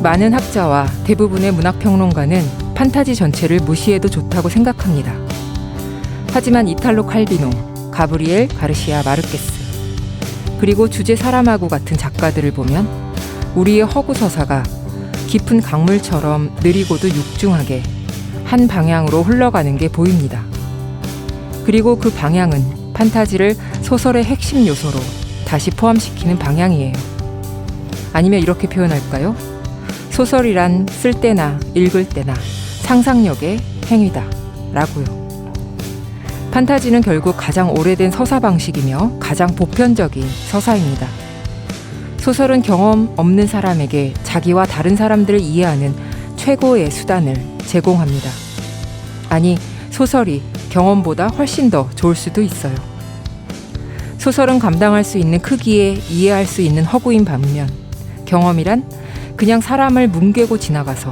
많은 학자와 대부분의 문학평론가는 판타지 전체를 무시해도 좋다고 생각합니다. 하지만 이탈로 칼비노, 가브리엘 가르시아 마르케스, 그리고 주제 사람하고 같은 작가들을 보면 우리의 허구 서사가 깊은 강물처럼 느리고도 육중하게 한 방향으로 흘러가는 게 보입니다. 그리고 그 방향은 판타지를 소설의 핵심 요소로 다시 포함시키는 방향이에요. 아니면 이렇게 표현할까요? 소설이란 쓸 때나 읽을 때나 상상력의 행위다 라고요. 판타지는 결국 가장 오래된 서사 방식이며 가장 보편적인 서사입니다. 소설은 경험 없는 사람에게 자기와 다른 사람들을 이해하는 최고의 수단을 제공합니다. 아니, 소설이 경험보다 훨씬 더 좋을 수도 있어요. 소설은 감당할 수 있는 크기에 이해할 수 있는 허구인 반면 경험이란 그냥 사람을 뭉개고 지나가서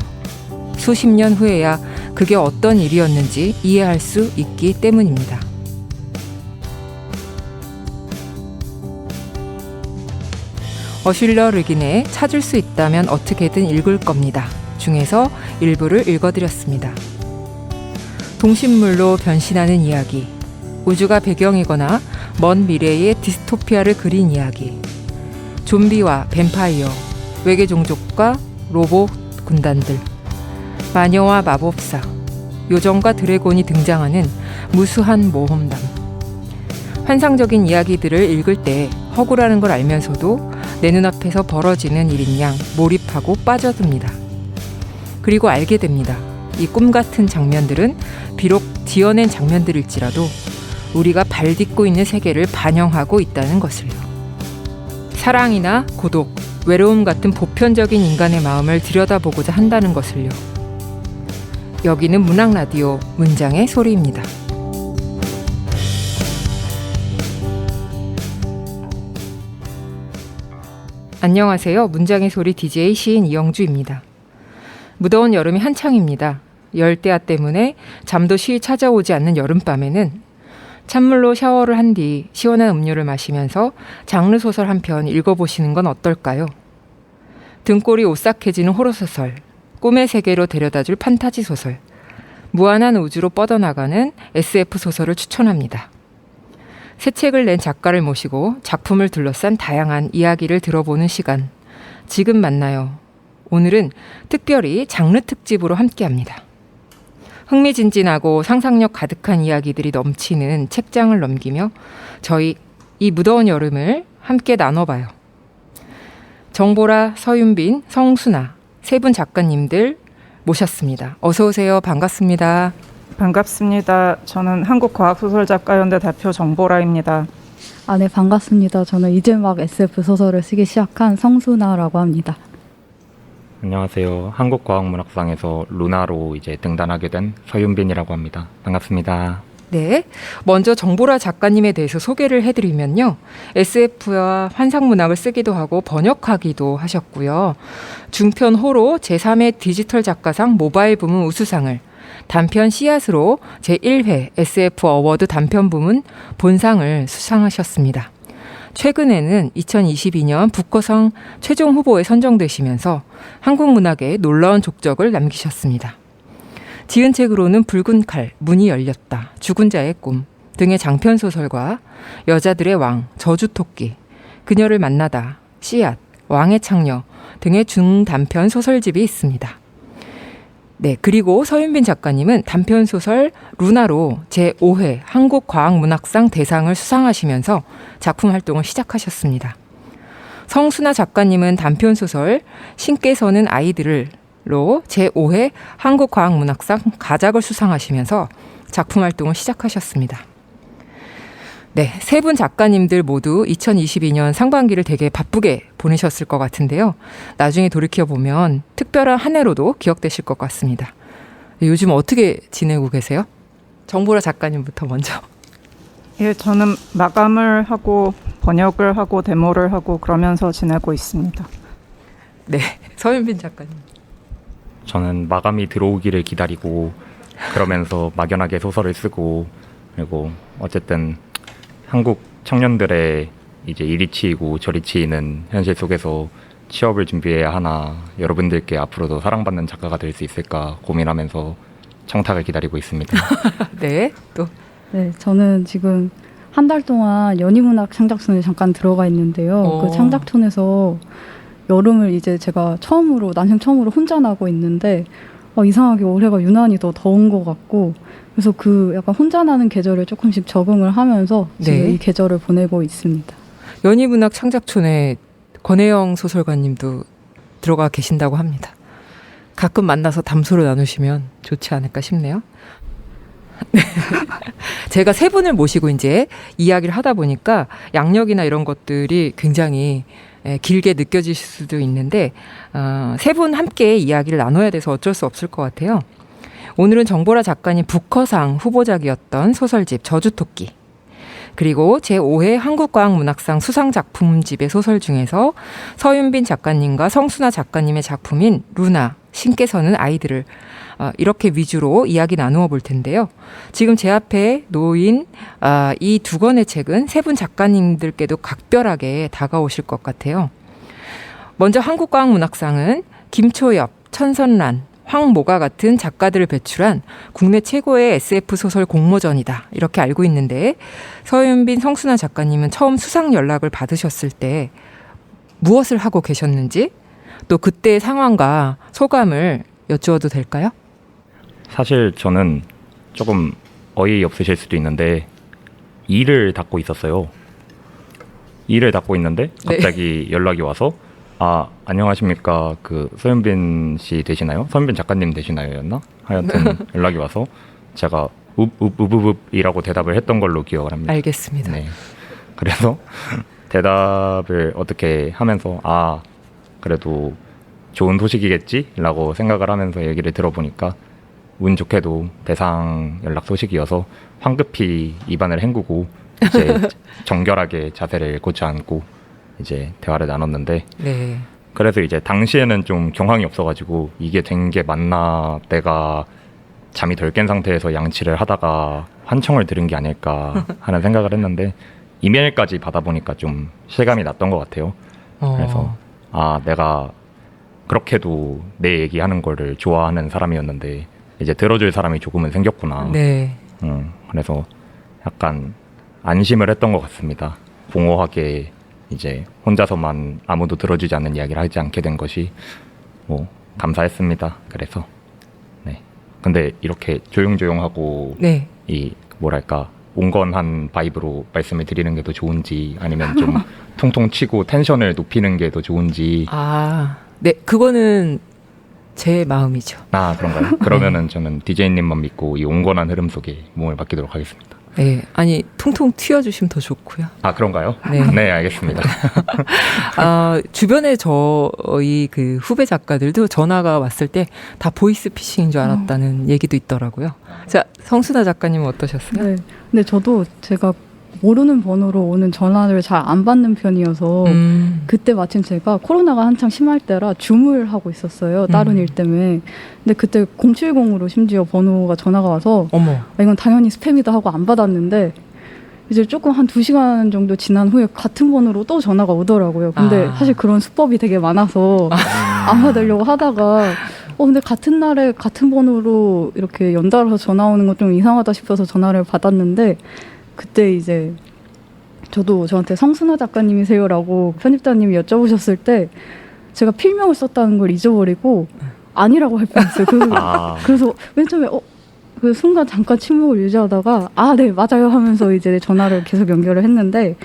수십 년 후에야 그게 어떤 일이었는지 이해할 수 있기 때문입니다. 어슐러 르긴의 찾을 수 있다면 어떻게든 읽을 겁니다 중에서 일부를 읽어드렸습니다. 동식물로 변신하는 이야기, 우주가 배경이거나 먼 미래의 디스토피아를 그린 이야기, 좀비와 뱀파이어, 외계 종족과 로봇 군단들, 마녀와 마법사, 요정과 드래곤이 등장하는 무수한 모험담. 환상적인 이야기들을 읽을 때 허구라는 걸 알면서도 내 눈앞에서 벌어지는 일인 양 몰입하고 빠져듭니다. 그리고 알게 됩니다. 이 꿈 같은 장면들은 비록 지어낸 장면들일지라도 우리가 발 딛고 있는 세계를 반영하고 있다는 것을요. 사랑이나 고독, 외로움 같은 보편적인 인간의 마음을 들여다보고자 한다는 것을요. 여기는 문학라디오 문장의 소리입니다. 안녕하세요. 문장의 소리 DJ 시인 이영주입니다. 무더운 여름이 한창입니다. 열대야 때문에 잠도 쉬이 찾아오지 않는 여름밤에는 찬물로 샤워를 한 뒤 시원한 음료를 마시면서 장르 소설 한 편 읽어보시는 건 어떨까요? 등골이 오싹해지는 호러소설, 꿈의 세계로 데려다줄 판타지 소설, 무한한 우주로 뻗어나가는 SF 소설을 추천합니다. 새 책을 낸 작가를 모시고 작품을 둘러싼 다양한 이야기를 들어보는 시간, 지금 만나요. 오늘은 특별히 장르 특집으로 함께합니다. 흥미진진하고 상상력 가득한 이야기들이 넘치는 책장을 넘기며 저희 이 무더운 여름을 함께 나눠봐요. 정보라, 서윤빈, 성순아 세 분 작가님들 모셨습니다. 어서 오세요. 반갑습니다. 반갑습니다. 저는 한국과학소설작가연대 대표 정보라입니다. 네, 반갑습니다. 저는 이제 막 SF 소설을 쓰기 시작한 성순아라고 합니다. 안녕하세요. 한국과학문학상에서 루나로 이제 등단하게 된 서윤빈이라고 합니다. 반갑습니다. 네, 먼저 정보라 작가님에 대해서 소개를 해드리면요. SF와 환상문학을 쓰기도 하고 번역하기도 하셨고요. 중편 호로 제3회 디지털 작가상 모바일 부문 우수상을, 단편 씨앗으로 제1회 SF 어워드 단편 부문 본상을 수상하셨습니다. 최근에는 2022년 북커상 최종 후보에 선정되시면서 한국 문학에 놀라운 족적을 남기셨습니다. 지은 책으로는 붉은 칼, 문이 열렸다, 죽은 자의 꿈 등의 장편 소설과 여자들의 왕, 저주토끼, 그녀를 만나다, 씨앗, 왕의 창녀 등의 중단편 소설집이 있습니다. 네, 그리고 서윤빈 작가님은 단편 소설 루나로 제5회 한국과학문학상 대상을 수상하시면서 작품 활동을 시작하셨습니다. 성순아 작가님은 단편 소설 신께 서는 아이들로 제5회 한국과학문학상 가작을 수상하시면서 작품 활동을 시작하셨습니다. 네, 세 분 작가님들 모두 2022년 상반기를 되게 바쁘게 보내셨을 것 같은데요. 나중에 돌이켜보면 특별한 한 해로도 기억되실 것 같습니다. 요즘 어떻게 지내고 계세요? 정보라 작가님부터 먼저. 예, 저는 마감을 하고 번역을 하고 데모를 하고 그러면서 지내고 있습니다. 네, 서윤빈 작가님. 저는 마감이 들어오기를 기다리고 그러면서 막연하게 소설을 쓰고, 그리고 어쨌든 한국 청년들의 이제 이리 치이고 저리 치이는 현실 속에서 취업을 준비해야 하나, 여러분들께 앞으로도 사랑받는 작가가 될 수 있을까 고민하면서 청탁을 기다리고 있습니다. 네, 또 네, 저는 지금 한 달 동안 연희문학 창작촌에 잠깐 들어가 있는데요. 그 창작촌에서 여름을 이제 제가 난생 처음으로 혼자 나고 있는데 이상하게 올해가 유난히 더 더운 것 같고 그래서 그 약간 혼자 나는 계절에 조금씩 적응을 하면서 지금 네. 이 계절을 보내고 있습니다. 연희문학 창작촌에 권혜영 소설가님도 들어가 계신다고 합니다. 가끔 만나서 담소를 나누시면 좋지 않을까 싶네요. 네. 제가 세 분을 모시고 이제 이야기를 하다 보니까 양력이나 이런 것들이 굉장히 길게 느껴질 수도 있는데 세 분 함께 이야기를 나눠야 돼서 어쩔 수 없을 것 같아요. 오늘은 정보라 작가님 부커상 후보작이었던 소설집 저주토끼, 그리고 제5회 한국과학문학상 수상작품집의 소설 중에서 서윤빈 작가님과 성순아 작가님의 작품인 루나, 신께서는 아이들을 이렇게 위주로 이야기 나누어 볼 텐데요. 지금 제 앞에 놓인 이 두 권의 책은 세 분 작가님들께도 각별하게 다가오실 것 같아요. 먼저 한국과학문학상은 김초엽, 천선란, 황모가 같은 작가들을 배출한 국내 최고의 SF 소설 공모전이다, 이렇게 알고 있는데 서윤빈, 성순아 작가님은 처음 수상 연락을 받으셨을 때 무엇을 하고 계셨는지, 또 그때의 상황과 소감을 여쭈어도 될까요? 사실 저는 조금 어이없으실 수도 있는데 일을 닫고 있었어요. 일을 닫고 있는데 갑자기 연락이 와서 안녕하십니까, 그 서윤빈 씨 되시나요? 서윤빈 작가님 되시나요? 였나? 하여튼 연락이 와서 제가 읍이라고 대답을 했던 걸로 기억을 합니다. 알겠습니다. 네. 그래서 대답을 어떻게 하면서 그래도 좋은 소식이겠지? 라고 생각을 하면서 얘기를 들어보니까 운 좋게도 대상 연락 소식이어서 황급히 입안을 헹구고 이제 정결하게 자세를 고쳐 앉고 이제 대화를 나눴는데, 네. 그래서 이제 당시에는 좀 경황이 없어가지고 이게 된 게 맞나, 내가 잠이 덜 깬 상태에서 양치를 하다가 환청을 들은 게 아닐까 하는 생각을 했는데 이메일까지 받아보니까 좀 실감이 났던 것 같아요. 그래서 내가 그렇게도 내 얘기하는 거를 좋아하는 사람이었는데 이제 들어줄 사람이 조금은 생겼구나. 네. 그래서 약간 안심을 했던 것 같습니다. 공허하게 이제 혼자서만 아무도 들어주지 않는 이야기를 하지 않게 된 것이 감사했습니다. 그래서 네. 근데 이렇게 조용조용하고 네. 이 뭐랄까 온건한 바이브로 말씀을 드리는 게 더 좋은지, 아니면 좀 통통 치고 텐션을 높이는 게 더 좋은지. 네, 그거는 제 마음이죠. 그런가요? 그러면은 저는 DJ님만 믿고 이 온건한 흐름 속에 몸을 맡기도록 하겠습니다. 네, 아니 통통 튀어주시면 더 좋고요. 그런가요? 네. 네, 알겠습니다. 주변에 저희 그 후배 작가들도 전화가 왔을 때 다 보이스 피싱인 줄 알았다는 얘기도 있더라고요. 자, 성순아 작가님은 어떠셨어요? 네, 근데 저도 제가 모르는 번호로 오는 전화를 잘 안 받는 편이어서 그때 마침 제가 코로나가 한창 심할 때라 줌을 하고 있었어요. 다른 일 때문에. 근데 그때 070으로 심지어 전화가 와서 어머. 이건 당연히 스팸이다 하고 안 받았는데 이제 조금 한 2시간 정도 지난 후에 같은 번호로 또 전화가 오더라고요. 근데 사실 그런 수법이 되게 많아서 안 받으려고 하다가 근데 같은 날에 같은 번호로 이렇게 연달아서 전화 오는 건 좀 이상하다 싶어서 전화를 받았는데, 그때 이제 저도 저한테 성순아 작가님이세요라고 편집자님이 여쭤보셨을 때 제가 필명을 썼다는 걸 잊어버리고 아니라고 할 뻔했어요. 그래서 맨 처음에 그 순간 잠깐 침묵을 유지하다가 네 맞아요 하면서 이제 전화를 계속 연결을 했는데,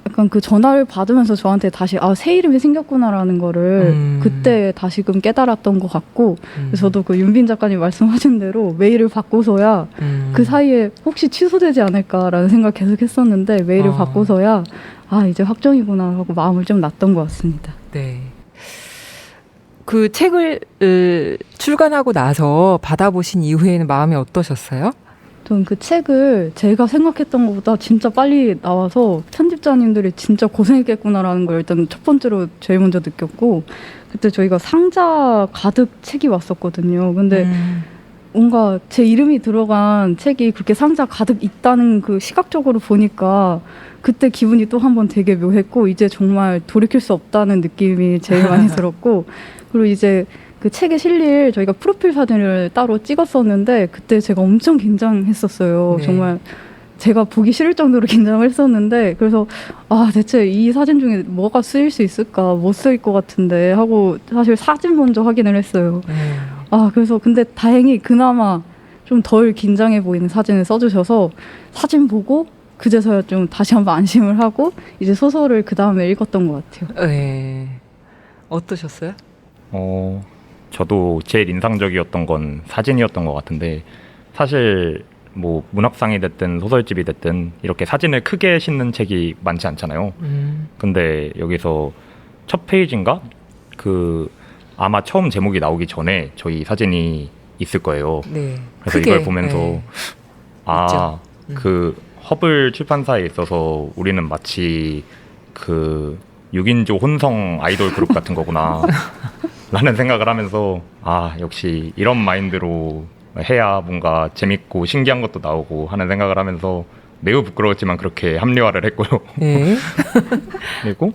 약간 그 전화를 받으면서 저한테 다시 새 이름이 생겼구나라는 거를 그때 다시금 깨달았던 것 같고, 그래서 저도 그 윤빈 작가님 말씀하신 대로 메일을 받고서야 그 사이에 혹시 취소되지 않을까라는 생각 계속 했었는데 메일을 받고서야 이제 확정이구나 하고 마음을 좀 놨던 것 같습니다. 네. 그 책을 출간하고 나서 받아보신 이후에는 마음이 어떠셨어요? 전 그 책을 제가 생각했던 것보다 진짜 빨리 나와서 편집자님들이 진짜 고생했겠구나라는 걸 일단 첫 번째로 제일 먼저 느꼈고, 그때 저희가 상자 가득 책이 왔었거든요. 근데 뭔가 제 이름이 들어간 책이 그렇게 상자 가득 있다는 그 시각적으로 보니까 그때 기분이 또 한 번 되게 묘했고 이제 정말 돌이킬 수 없다는 느낌이 제일 많이 들었고 그리고 이제 그 책에 실릴 저희가 프로필 사진을 따로 찍었었는데 그때 제가 엄청 긴장했었어요. 네. 정말 제가 보기 싫을 정도로 긴장을 했었는데 그래서 아 대체 이 사진 중에 뭐가 쓰일 수 있을까 못 쓰일 것 같은데 하고 사실 사진 먼저 확인을 했어요. 아 그래서 근데 다행히 그나마 좀 덜 긴장해 보이는 사진을 써주셔서 사진 보고 그제서야 좀 다시 한번 안심을 하고 이제 소설을 그 다음에 읽었던 것 같아요. 네. 어떠셨어요? 저도 제일 인상적이었던 건 사진이었던 것 같은데 사실 뭐 문학상이 됐든 소설집이 됐든 이렇게 사진을 크게 싣는 책이 많지 않잖아요. 근데 여기서 첫 페이지인가? 그 아마 처음 제목이 나오기 전에 저희 사진이 있을 거예요. 네. 그래서 크게, 이걸 보면서 네. 아, 있죠. 그 허블 출판사에 있어서 우리는 마치 그 6인조 혼성 아이돌 그룹 같은 거구나 라는 생각을 하면서 아 역시 이런 마인드로 해야 뭔가 재밌고 신기한 것도 나오고 하는 생각을 하면서 매우 부끄러웠지만 그렇게 합리화를 했고요. 네. 그리고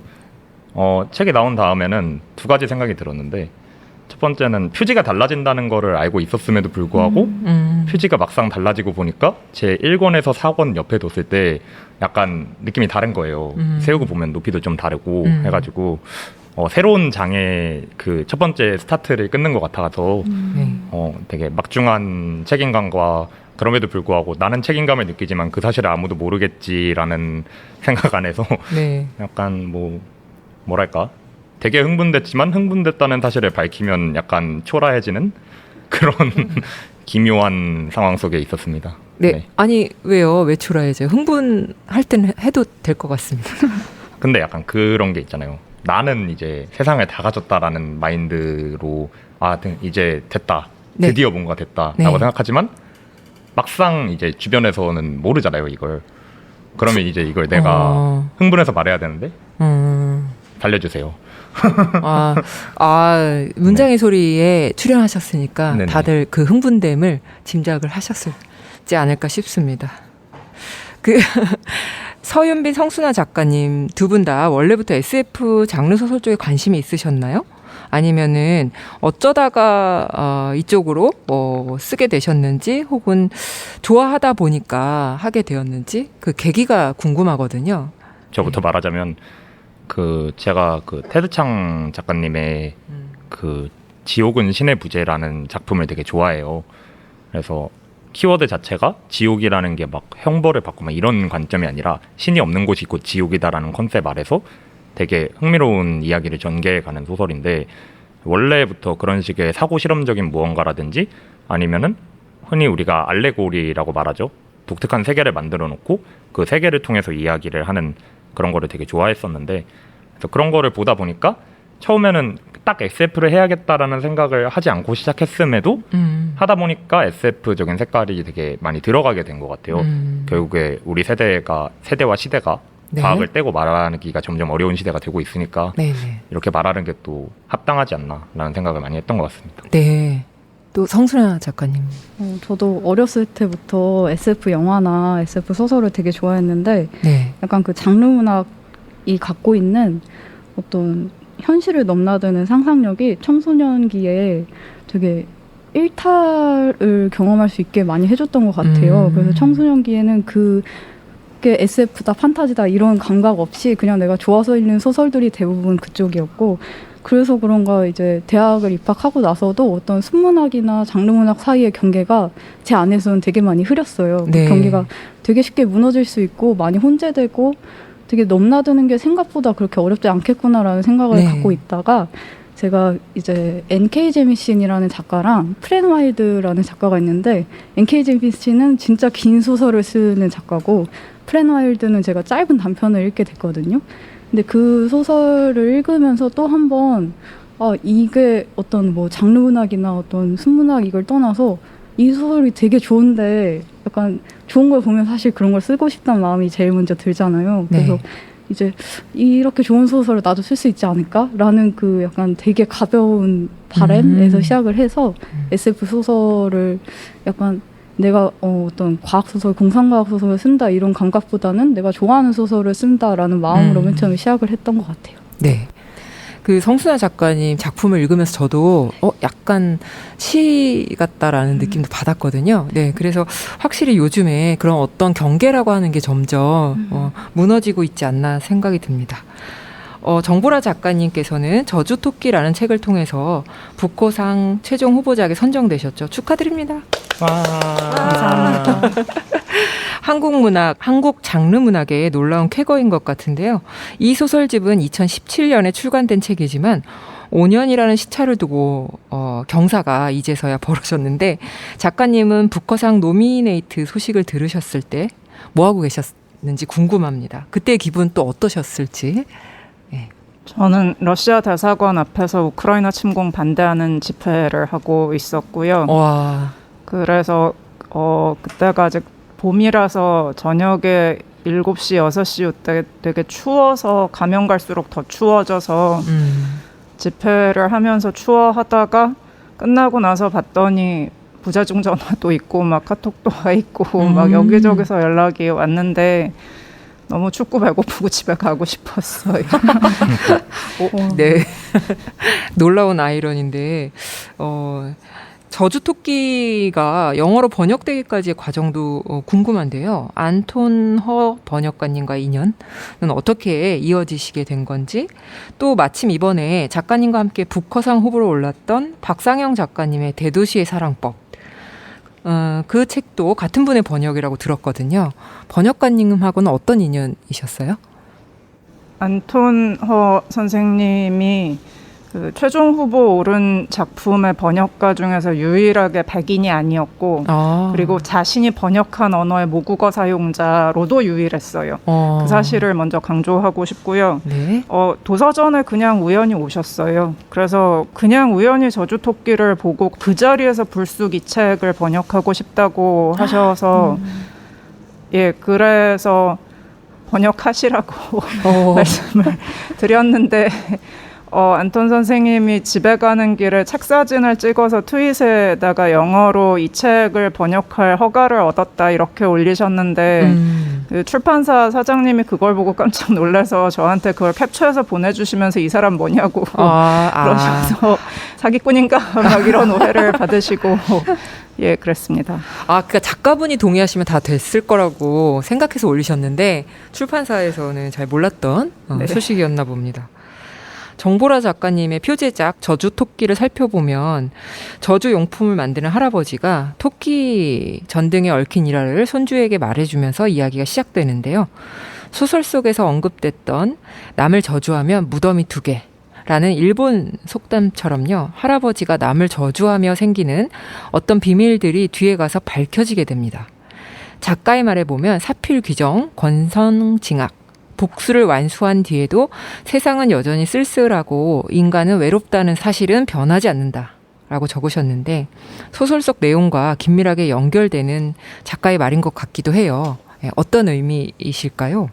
책이 나온 다음에는 두 가지 생각이 들었는데 첫 번째는 표지가 달라진다는 거를 알고 있었음에도 불구하고 표지가 막상 달라지고 보니까 제 1권에서 4권 옆에 뒀을 때 약간 느낌이 다른 거예요. 세우고 보면 높이도 좀 다르고 해가지고 새로운 장의 그 첫 번째 스타트를 끊는 것 같아서 네. 되게 막중한 책임감과 그럼에도 불구하고 나는 책임감을 느끼지만 그 사실을 아무도 모르겠지라는 생각 안에서 네. 약간 뭐랄까 되게 흥분됐지만 흥분됐다는 사실을 밝히면 약간 초라해지는 그런 기묘한 상황 속에 있었습니다. 네. 아니 왜요? 왜 초라해져요? 흥분할 때는 해도 될 것 같습니다. 근데 약간 그런 게 있잖아요. 나는 이제 세상을 다 가졌다라는 마인드로 이제 됐다. 네. 드디어 뭔가 됐다라고 네. 생각하지만 막상 이제 주변에서는 모르잖아요, 이걸. 그러면 이제 이걸 내가 흥분해서 말해야 되는데 달려주세요. 문장의 소리에 출연하셨으니까 네네. 다들 그 흥분됨을 짐작을 하셨을지 않을까 싶습니다. 서윤빈, 성순아 작가님 두 분 다 원래부터 SF 장르 소설 쪽에 관심이 있으셨나요? 아니면은 어쩌다가 이쪽으로 쓰게 되셨는지 혹은 좋아하다 보니까 하게 되었는지 그 계기가 궁금하거든요. 저부터 말하자면 제가 테드창 작가님의 지옥은 신의 부재라는 작품을 되게 좋아해요. 그래서 키워드 자체가 지옥이라는 게 막 형벌을 받고 막 이런 관점이 아니라 신이 없는 곳이 곧 지옥이다라는 컨셉 아래서 되게 흥미로운 이야기를 전개해가는 소설인데 원래부터 그런 식의 사고 실험적인 무언가라든지 아니면은 흔히 우리가 알레고리라고 말하죠. 독특한 세계를 만들어 놓고 그 세계를 통해서 이야기를 하는 그런 거를 되게 좋아했었는데 그래서 그런 거를 보다 보니까 처음에는 딱 SF를 해야겠다라는 생각을 하지 않고 시작했음에도 하다 보니까 SF적인 색깔이 되게 많이 들어가게 된 것 같아요. 결국에 우리 세대와 시대가 네. 과학을 떼고 말하기가 점점 어려운 시대가 되고 있으니까 네네. 이렇게 말하는 게 또 합당하지 않나라는 생각을 많이 했던 것 같습니다. 네. 또 성순아 작가님. 저도 어렸을 때부터 SF 영화나 SF 소설을 되게 좋아했는데 네. 약간 그 장르 문학이 갖고 있는 어떤 현실을 넘나드는 상상력이 청소년기에 되게 일탈을 경험할 수 있게 많이 해줬던 것 같아요. 그래서 청소년기에는 그게 SF다, 판타지다 이런 감각 없이 그냥 내가 좋아서 읽는 소설들이 대부분 그쪽이었고 그래서 그런가 이제 대학을 입학하고 나서도 어떤 순문학이나 장르문학 사이의 경계가 제 안에서는 되게 많이 흐렸어요. 네. 그 경계가 되게 쉽게 무너질 수 있고 많이 혼재되고 되게 넘나드는 게 생각보다 그렇게 어렵지 않겠구나라는 생각을 네. 갖고 있다가 제가 이제 N.K. 제미신이라는 작가랑 프렌 와일드라는 작가가 있는데 N.K. 제미신은 진짜 긴 소설을 쓰는 작가고 프렌 와일드는 제가 짧은 단편을 읽게 됐거든요. 근데 그 소설을 읽으면서 또 한 번 이게 어떤 뭐 장르 문학이나 어떤 순문학 이걸 떠나서 이 소설이 되게 좋은데 약간 좋은 걸 보면 사실 그런 걸 쓰고 싶다는 마음이 제일 먼저 들잖아요. 그래서 네. 이제 이렇게 좋은 소설을 나도 쓸 수 있지 않을까라는 그 약간 되게 가벼운 바램에서 시작을 해서 SF 소설을 약간 내가 어떤 과학 소설, 공상과학 소설을 쓴다 이런 감각보다는 내가 좋아하는 소설을 쓴다라는 마음으로 맨 처음에 시작을 했던 것 같아요. 네. 그 성순아 작가님 작품을 읽으면서 저도 약간 시 같다라는 느낌도 받았거든요. 네, 그래서 확실히 요즘에 그런 어떤 경계라고 하는 게 점점 무너지고 있지 않나 생각이 듭니다. 정보라 작가님께서는 저주토끼라는 책을 통해서 북커상 최종 후보작에 선정되셨죠. 축하드립니다. 감사합니다. 한국 문학, 한국 장르 문학의 놀라운 쾌거인 것 같은데요. 이 소설집은 2017년에 출간된 책이지만 5년이라는 시차를 두고 경사가 이제서야 벌어졌는데 작가님은 북커상 노미네이트 소식을 들으셨을 때 뭐하고 계셨는지 궁금합니다. 그때 기분 또 어떠셨을지. 네. 저는 러시아 대사관 앞에서 우크라이나 침공 반대하는 집회를 하고 있었고요. 와. 그래서 그때가 아직 봄이라서 저녁에 7시, 6시 이때 되게 추워서 가면 갈수록 더 추워져서 집회를 하면서 추워하다가 끝나고 나서 봤더니 부재중 전화도 있고 막 카톡도 와 있고 막 여기저기서 연락이 왔는데 너무 춥고 배고프고 집에 가고 싶었어요. 네. 놀라운 아이러니인데 저주토끼가 영어로 번역되기까지의 과정도 궁금한데요. 안톤 허 번역가님과의 인연은 어떻게 이어지시게 된 건지, 또 마침 이번에 작가님과 함께 북커상 후보로 올랐던 박상영 작가님의 대도시의 사랑법, 그 책도 같은 분의 번역이라고 들었거든요. 번역가님하고는 어떤 인연이셨어요? 안톤 허 선생님이 그 최종 후보 오른 작품의 번역가 중에서 유일하게 백인이 아니었고 그리고 자신이 번역한 언어의 모국어 사용자로도 유일했어요. 그 사실을 먼저 강조하고 싶고요. 네. 도서전에 그냥 우연히 오셨어요. 그래서 그냥 우연히 저주토끼를 보고 그 자리에서 불쑥 이 책을 번역하고 싶다고 하셔서 예, 그래서 번역하시라고 말씀을 드렸는데 안톤 선생님이 집에 가는 길에 책 사진을 찍어서 트윗에다가 영어로 이 책을 번역할 허가를 얻었다 이렇게 올리셨는데 그 출판사 사장님이 그걸 보고 깜짝 놀라서 저한테 그걸 캡처해서 보내주시면서 이 사람 뭐냐고 그러셔서 사기꾼인가 막 이런 오해를 받으시고 예, 그랬습니다. 그러니까 작가분이 동의하시면 다 됐을 거라고 생각해서 올리셨는데 출판사에서는 잘 몰랐던 네. 소식이었나 봅니다. 정보라 작가님의 표제작 저주토끼를 살펴보면 저주용품을 만드는 할아버지가 토끼 전등에 얽힌 일화를 손주에게 말해주면서 이야기가 시작되는데요. 소설 속에서 언급됐던 남을 저주하면 무덤이 2개 라는 일본 속담처럼요. 할아버지가 남을 저주하며 생기는 어떤 비밀들이 뒤에 가서 밝혀지게 됩니다. 작가의 말에 보면 사필귀정, 권선징악, 복수를 완수한 뒤에도 세상은 여전히 쓸쓸하고 인간은 외롭다는 사실은 변하지 않는다 라고 적으셨는데 소설 속 내용과 긴밀하게 연결되는 작가의 말인 것 같기도 해요. 어떤 의미이실까요?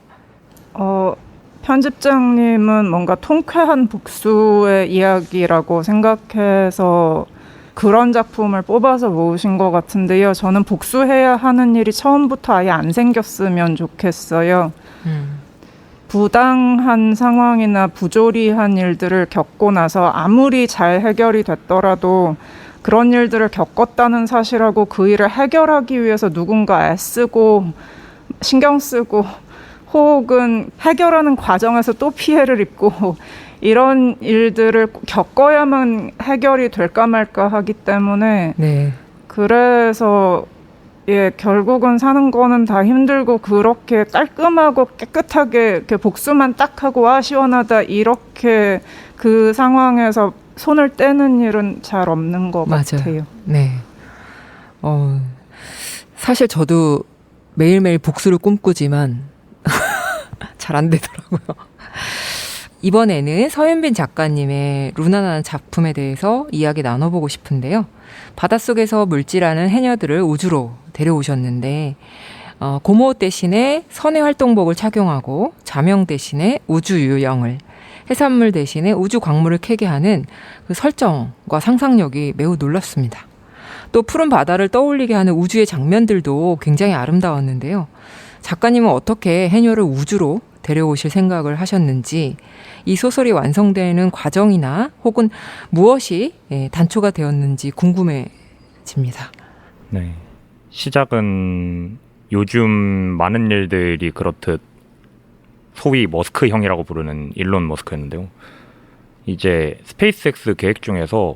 편집장님은 뭔가 통쾌한 복수의 이야기라고 생각해서 그런 작품을 뽑아서 모으신 것 같은데요. 저는 복수해야 하는 일이 처음부터 아예 안 생겼으면 좋겠어요. 부당한 상황이나 부조리한 일들을 겪고 나서 아무리 잘 해결이 됐더라도 그런 일들을 겪었다는 사실하고 그 일을 해결하기 위해서 누군가 애쓰고 신경 쓰고 혹은 해결하는 과정에서 또 피해를 입고 이런 일들을 겪어야만 해결이 될까 말까 하기 때문에 네. 그래서 예, 결국은 사는 거는 다 힘들고 그렇게 깔끔하고 깨끗하게 이렇게 복수만 딱 하고 시원하다 이렇게 그 상황에서 손을 떼는 일은 잘 없는 것 맞아요. 같아요. 네. 사실 저도 매일매일 복수를 꿈꾸지만 잘 안 되더라고요. 이번에는 서현빈 작가님의 루나라는 작품에 대해서 이야기 나눠보고 싶은데요. 바닷속에서 물질하는 해녀들을 우주로 데려오셨는데 고모 대신에 선의 활동복을 착용하고 자명 대신에 우주 유영을, 해산물 대신에 우주 광물을 캐게 하는 그 설정과 상상력이 매우 놀랍습니다. 또 푸른 바다를 떠올리게 하는 우주의 장면들도 굉장히 아름다웠는데요. 작가님은 어떻게 해녀를 우주로 데려오실 생각을 하셨는지, 이 소설이 완성되는 과정이나 혹은 무엇이 단초가 되었는지 궁금해집니다. 네. 시작은 요즘 많은 일들이 그렇듯 소위 머스크형이라고 부르는 일론 머스크였는데요. 이제 스페이스X 계획 중에서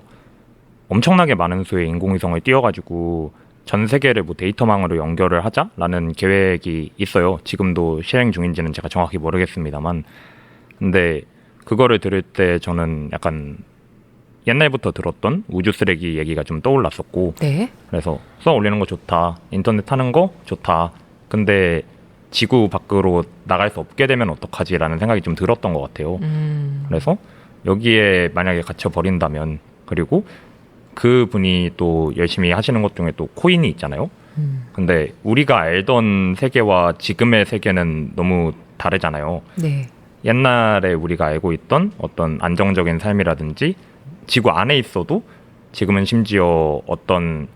엄청나게 많은 수의 인공위성을 띄워가지고 전 세계를 뭐 데이터망으로 연결을 하자라는 계획이 있어요. 지금도 실행 중인지는 제가 정확히 모르겠습니다만. 근데 그거를 들을 때 저는 약간 옛날부터 들었던 우주 쓰레기 얘기가 좀 떠올랐었고, 네. 그래서 쏘아 올리는 거 좋다, 인터넷 하는 거 좋다, 근데 지구 밖으로 나갈 수 없게 되면 어떡하지라는 생각이 좀 들었던 것 같아요. 그래서 여기에 만약에 갇혀 버린다면, 그리고 그 분이 또 열심히 하시는 것 중에 또 코인이 있잖아요. 근데 우리가 알던 세계와 지금의 세계는 너무 다르잖아요. 네. 옛날에 우리가 알고 있던 어떤 안정적인 삶이라든지 지구 안에 있어도 지금은 심지어 어떤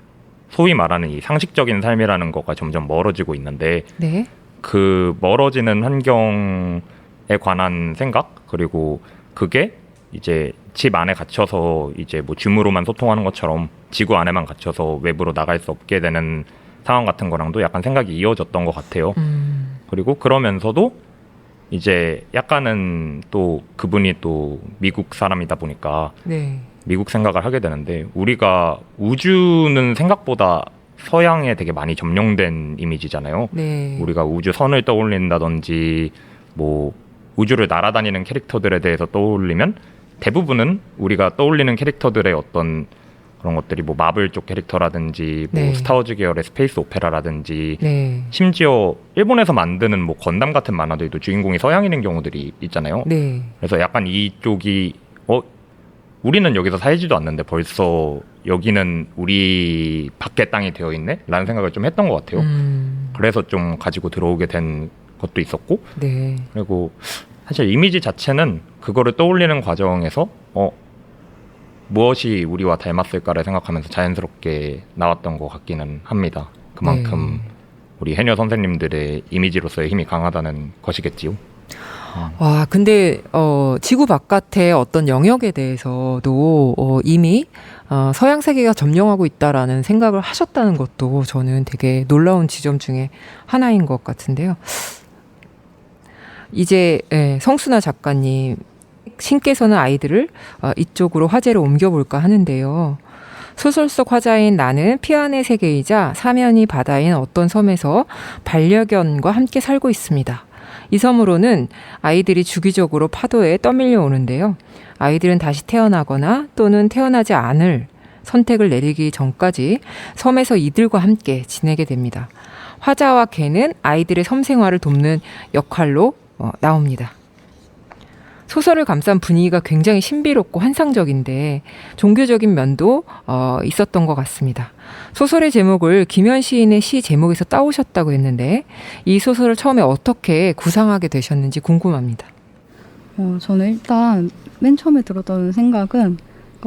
소위 말하는 이 상식적인 삶이라는 거가 점점 멀어지고 있는데, 네. 그 멀어지는 환경에 관한 생각, 그리고 그게 이제 집 안에 갇혀서 이제 뭐 줌으로만 소통하는 것처럼 지구 안에만 갇혀서 외부로 나갈 수 없게 되는 상황 같은 거랑도 약간 생각이 이어졌던 것 같아요. 그리고 그러면서도 이제 약간은 또 그분이 또 미국 사람이다 보니까 네. 미국 생각을 하게 되는데, 우리가 우주는 생각보다 서양에 되게 많이 점령된 이미지잖아요. 네. 우리가 우주선을 떠올린다든지 뭐 우주를 날아다니는 캐릭터들에 대해서 떠올리면 대부분은 우리가 떠올리는 캐릭터들의 어떤 그런 것들이 뭐 마블 쪽 캐릭터라든지 뭐 네. 스타워즈 계열의 스페이스 오페라라든지 네. 심지어 일본에서 만드는 뭐 건담 같은 만화들도 주인공이 서양인인 경우들이 있잖아요. 네. 그래서 약간 이쪽이 우리는 여기서 살지도 않는데 벌써 여기는 우리 밖의 땅이 되어 있네? 라는 생각을 좀 했던 것 같아요. 그래서 좀 가지고 들어오게 된 것도 있었고, 네. 그리고 사실 이미지 자체는 그거를 떠올리는 과정에서 무엇이 우리와 닮았을까를 생각하면서 자연스럽게 나왔던 것 같기는 합니다. 그만큼 우리 해녀 선생님들의 이미지로서의 힘이 강하다는 것이겠지요. 와, 근데 지구 바깥의 어떤 영역에 대해서도 이미 서양 세계가 점령하고 있다라는 생각을 하셨다는 것도 저는 되게 놀라운 지점 중에 하나인 것 같은데요. 이제 성순아 작가님 신께서는 아이들을 이쪽으로 화제로 옮겨볼까 하는데요. 소설 속 화자인 나는 피안의 세계이자 사면이 바다인 어떤 섬에서 반려견과 함께 살고 있습니다. 이 섬으로는 아이들이 주기적으로 파도에 떠밀려 오는데요. 아이들은 다시 태어나거나 또는 태어나지 않을 선택을 내리기 전까지 섬에서 이들과 함께 지내게 됩니다. 화자와 개는 아이들의 섬 생활을 돕는 역할로 나옵니다. 소설을 감싼 분위기가 굉장히 신비롭고 환상적인데 종교적인 면도 있었던 것 같습니다. 소설의 제목을 김현 시인의 시 제목에서 따오셨다고 했는데 이 소설을 처음에 어떻게 구상하게 되셨는지 궁금합니다. 저는 일단 맨 처음에 들었던 생각은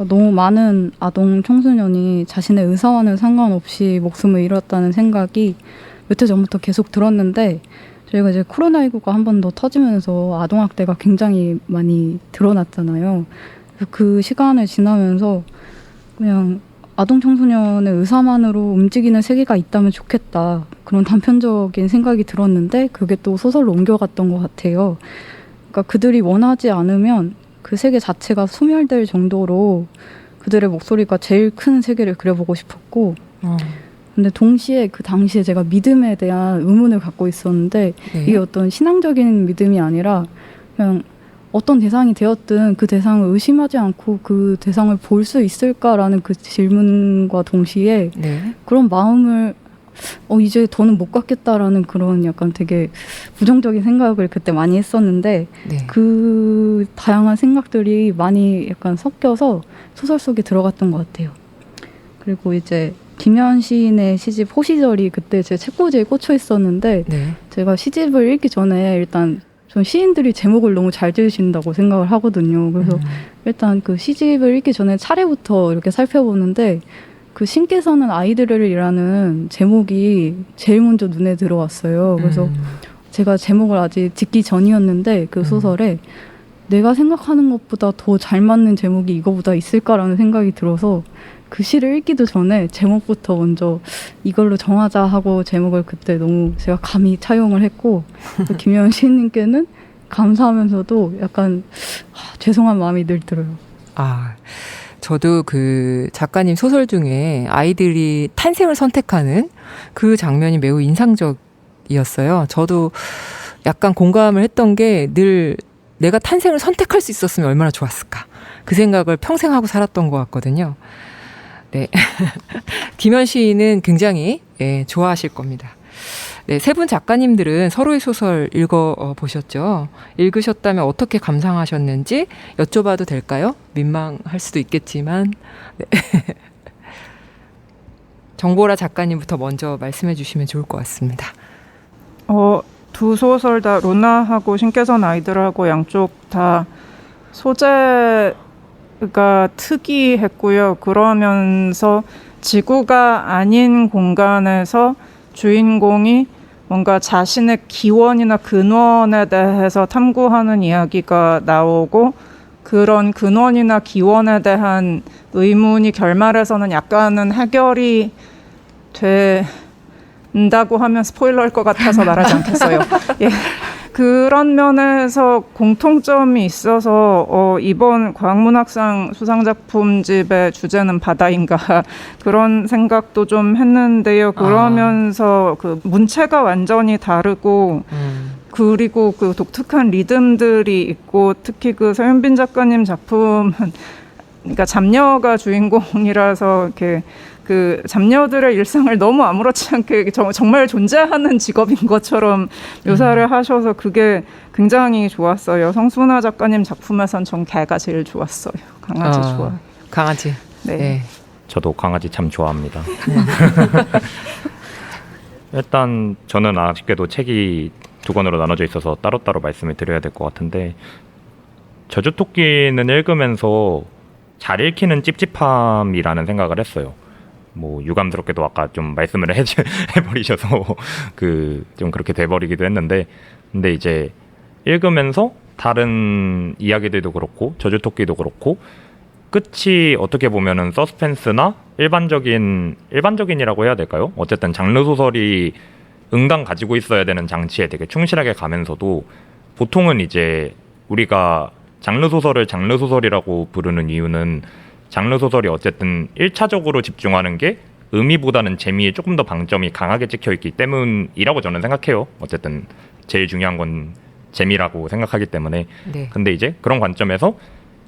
너무 많은 아동 청소년이 자신의 의사와는 상관없이 목숨을 잃었다는 생각이 몇 해 전부터 계속 들었는데, 저희가 이제 코로나19가 한 번 더 터지면서 아동학대가 굉장히 많이 드러났잖아요. 그래서 그 시간을 지나면서 그냥 아동 청소년의 의사만으로 움직이는 세계가 있다면 좋겠다, 그런 단편적인 생각이 들었는데 그게 또 소설로 옮겨갔던 것 같아요. 그러니까 그들이 원하지 않으면 그 세계 자체가 소멸될 정도로 그들의 목소리가 제일 큰 세계를 그려보고 싶었고, 근데 동시에 그 당시에 제가 믿음에 대한 의문을 갖고 있었는데 네. 이게 어떤 신앙적인 믿음이 아니라 그냥 어떤 대상이 되었든 그 대상을 의심하지 않고 그 대상을 볼 수 있을까라는 그 질문과 동시에 네. 그런 마음을 이제 더는 못 갖겠다라는 그런 약간 되게 부정적인 생각을 그때 많이 했었는데, 네. 그 다양한 생각들이 많이 약간 섞여서 소설 속에 들어갔던 것 같아요. 그리고 이제 김현 시인의 시집 호시절이 그때 제 책꽂이에 꽂혀 있었는데 네. 제가 시집을 읽기 전에 일단 전 시인들이 제목을 너무 잘 지으신다고 생각을 하거든요. 그래서 일단 그 시집을 읽기 전에 차례부터 이렇게 살펴보는데 그 신께서는 아이들을이라는 제목이 제일 먼저 눈에 들어왔어요. 그래서 제가 제목을 아직 짓기 전이었는데 그 소설에 내가 생각하는 것보다 더 잘 맞는 제목이 이거보다 있을까라는 생각이 들어서 그 시를 읽기도 전에 제목부터 먼저 이걸로 정하자 하고 제목을 그때 너무 제가 감히 차용을 했고 김현 시인님께는 감사하면서도 약간 죄송한 마음이 늘 들어요. 아, 저도 그 작가님 소설 중에 아이들이 탄생을 선택하는 그 장면이 매우 인상적이었어요. 저도 약간 공감을 했던 게 늘 내가 탄생을 선택할 수 있었으면 얼마나 좋았을까. 그 생각을 평생 하고 살았던 것 같거든요. 네. 김현 시인은 굉장히 좋아하실 겁니다. 네, 세 분 작가님들은 서로의 소설 읽어보셨죠? 읽으셨다면 어떻게 감상하셨는지 여쭤봐도 될까요? 민망할 수도 있겠지만. 네. 정보라 작가님부터 먼저 말씀해 주시면 좋을 것 같습니다. 두 소설 다 루나하고 신께서는 아이들하고 양쪽 다 소재가 특이했고요. 그러면서 지구가 아닌 공간에서 주인공이 뭔가 자신의 기원이나 근원에 대해서 탐구하는 이야기가 나오고 그런 근원이나 기원에 대한 의문이 결말에서는 약간은 해결이 된다고 하면 스포일러일 것 같아서 말하지 않겠어요. 예. 그런 면에서 공통점이 있어서 이번 과학문학상 수상작품집의 주제는 바다인가 그런 생각도 좀 했는데요. 그러면서 그 문체가 완전히 다르고 그리고 그 독특한 리듬들이 있고 특히 그 서윤빈 작가님 작품은 그러니까 잡녀가 주인공이라서 이렇게 그 잡녀들의 일상을 너무 아무렇지 않게 정말 존재하는 직업인 것처럼 묘사를 하셔서 그게 굉장히 좋았어요. 성순아 작가님 작품에선 전 개가 제일 좋았어요. 강아지 좋아요. 강아지. 네. 네. 저도 강아지 참 좋아합니다. 일단 저는 아쉽게도 책이 두 권으로 나눠져 있어서 따로따로 말씀을 드려야 될 것 같은데 저주토끼는 읽으면서 잘 읽히는 찝찝함이라는 생각을 했어요. 뭐 유감스럽게도 아까 좀 말씀을 해버리셔서 그 좀 그렇게 돼버리기도 했는데 근데 이제 읽으면서 다른 이야기들도 그렇고 저주토끼도 그렇고 끝이 어떻게 보면은 서스펜스나 일반적인이라고 해야 될까요? 어쨌든 장르 소설이 응당 가지고 있어야 되는 장치에 되게 충실하게 가면서도 보통은 이제 우리가 장르 소설을 장르 소설이라고 부르는 이유는 장르 소설이 어쨌든 1차적으로 집중하는 게 의미보다는 재미에 조금 더 방점이 강하게 찍혀 있기 때문이라고 저는 생각해요. 어쨌든 제일 중요한 건 재미라고 생각하기 때문에. 네. 근데 이제 그런 관점에서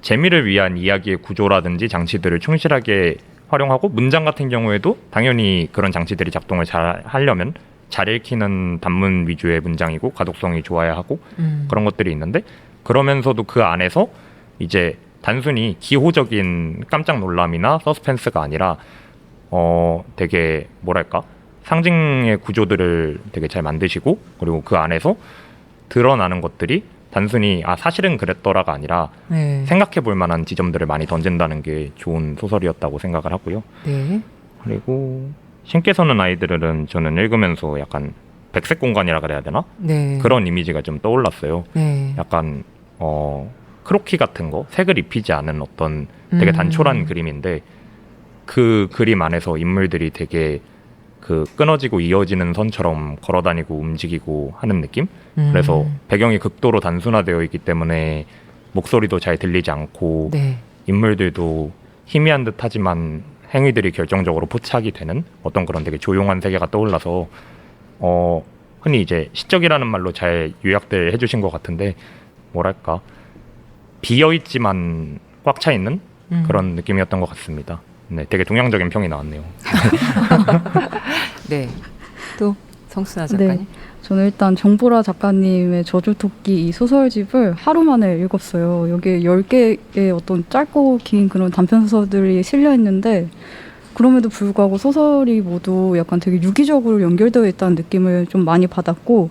재미를 위한 이야기의 구조라든지 장치들을 충실하게 활용하고 문장 같은 경우에도 당연히 그런 장치들이 작동을 잘 하려면 잘 읽히는 단문 위주의 문장이고 가독성이 좋아야 하고 그런 것들이 있는데 그러면서도 그 안에서 이제 단순히 기호적인 깜짝 놀람이나 서스펜스가 아니라 되게 뭐랄까 상징의 구조들을 되게 잘 만드시고 그리고 그 안에서 드러나는 것들이 단순히 사실은 그랬더라가 아니라 네. 생각해 볼 만한 지점들을 많이 던진다는 게 좋은 소설이었다고 생각을 하고요. 네. 그리고 신께서는 아이들은 저는 읽으면서 약간 백색 공간이라 그래야 되나? 네. 그런 이미지가 좀 떠올랐어요. 네. 약간 크로키 같은 거 색을 입히지 않은 어떤 되게 단촐한 그림인데 그 그림 안에서 인물들이 되게 그 끊어지고 이어지는 선처럼 걸어다니고 움직이고 하는 느낌? 그래서 배경이 극도로 단순화되어 있기 때문에 목소리도 잘 들리지 않고 네. 인물들도 희미한 듯 하지만 행위들이 결정적으로 포착이 되는 어떤 그런 되게 조용한 세계가 떠올라서 흔히 이제 시적이라는 말로 잘 요약들 해주신 것 같은데 뭐랄까 비어있지만 꽉 차 있는 그런 느낌이었던 것 같습니다. 네, 되게 동양적인 평이 나왔네요. 네. 또 성순아 작가님. 네. 저는 일단 정보라 작가님의 저주토끼 이 소설집을 하루 만에 읽었어요. 여기에 10개의 어떤 짧고 긴 그런 단편 소설들이 실려 있는데 그럼에도 불구하고 소설이 모두 약간 되게 유기적으로 연결되어 있다는 느낌을 좀 많이 받았고,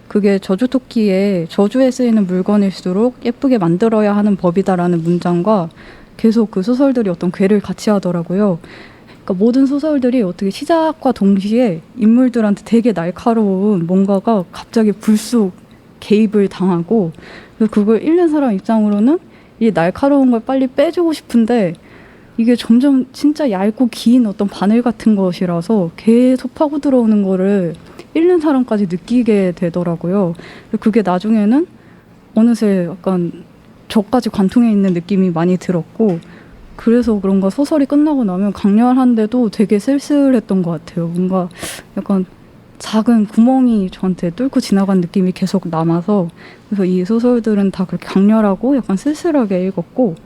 그게 저주토끼의 저주에 쓰이는 물건일수록 예쁘게 만들어야 하는 법이다라는 문장과 계속 그 소설들이 어떤 궤를 같이 하더라고요. 그러니까 모든 소설들이 어떻게 시작과 동시에 인물들한테 되게 날카로운 뭔가가 갑자기 불쑥 개입을 당하고, 그래서 그걸 읽는 사람 입장으로는 이 날카로운 걸 빨리 빼주고 싶은데 이게 점점 진짜 얇고 긴 어떤 바늘 같은 것이라서 계속 파고 들어오는 거를 읽는 사람까지 느끼게 되더라고요. 그게 나중에는 어느새 약간 저까지 관통해 있는 느낌이 많이 들었고, 그래서 그런가 소설이 끝나고 나면 강렬한데도 되게 쓸쓸했던 것 같아요. 뭔가 약간 작은 구멍이 저한테 뚫고 지나간 느낌이 계속 남아서, 그래서 이 소설들은 다 그렇게 강렬하고 약간 쓸쓸하게 읽었고,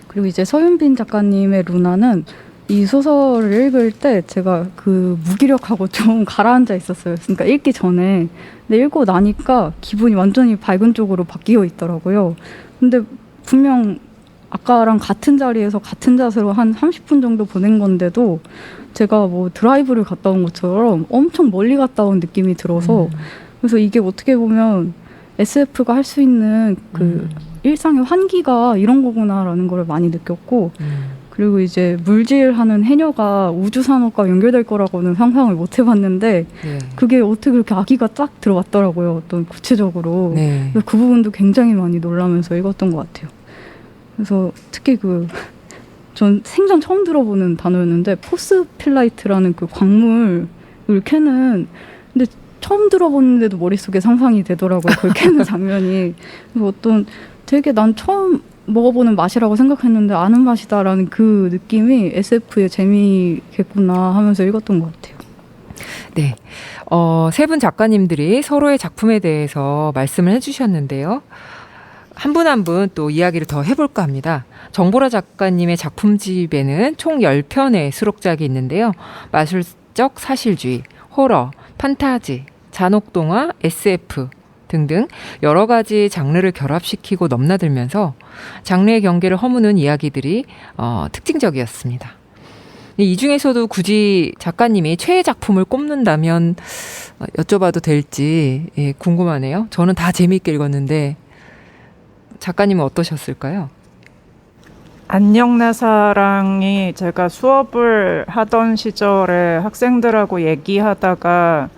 그리고 이제 서윤빈 작가님의 루나는 이 소설을 읽을 때 제가 그 무기력하고 좀 가라앉아 있었어요. 그러니까 읽기 전에. 근데 읽고 나니까 기분이 완전히 밝은 쪽으로 바뀌어 있더라고요. 근데 분명 아까랑 같은 자리에서 같은 자세로 한 30분 정도 보낸 건데도 제가 뭐 드라이브를 갔다 온 것처럼 엄청 멀리 갔다 온 느낌이 들어서, 그래서 이게 어떻게 보면 SF가 할 수 있는 그 일상의 환기가 이런 거구나라는 걸 많이 느꼈고, 그리고 이제 물질하는 해녀가 우주산업과 연결될 거라고는 상상을 못 해봤는데 네. 그게 어떻게 그렇게 아기가 딱 들어왔더라고요. 어떤 구체적으로. 네. 그래서 그 부분도 굉장히 많이 놀라면서 읽었던 것 같아요. 그래서 특히 전 생전 처음 들어보는 단어였는데 포스필라이트라는 그 광물을 캐는, 근데 처음 들어보는데도 머릿속에 상상이 되더라고요. 그걸 캐는 장면이. 그래서 어떤 되게 난 처음 먹어보는 맛이라고 생각했는데 아는 맛이다라는 그 느낌이 SF의 재미겠구나 하면서 읽었던 것 같아요. 네. 세 분 작가님들이 서로의 작품에 대해서 말씀을 해주셨는데요. 한 분 한 분 또 이야기를 더 해볼까 합니다. 정보라 작가님의 작품집에는 총 10편의 수록작이 있는데요. 마술적 사실주의, 호러, 판타지, 잔혹동화, SF 등등 여러 가지 장르를 결합시키고 넘나들면서 장르의 경계를 허무는 이야기들이 특징적이었습니다. 이 중에서도 굳이 작가님이 최애 작품을 꼽는다면 여쭤봐도 될지 궁금하네요. 저는 다 재미있게 읽었는데 작가님은 어떠셨을까요? 안녕 내 사랑이 제가 수업을 하던 시절에 학생들하고 얘기하다가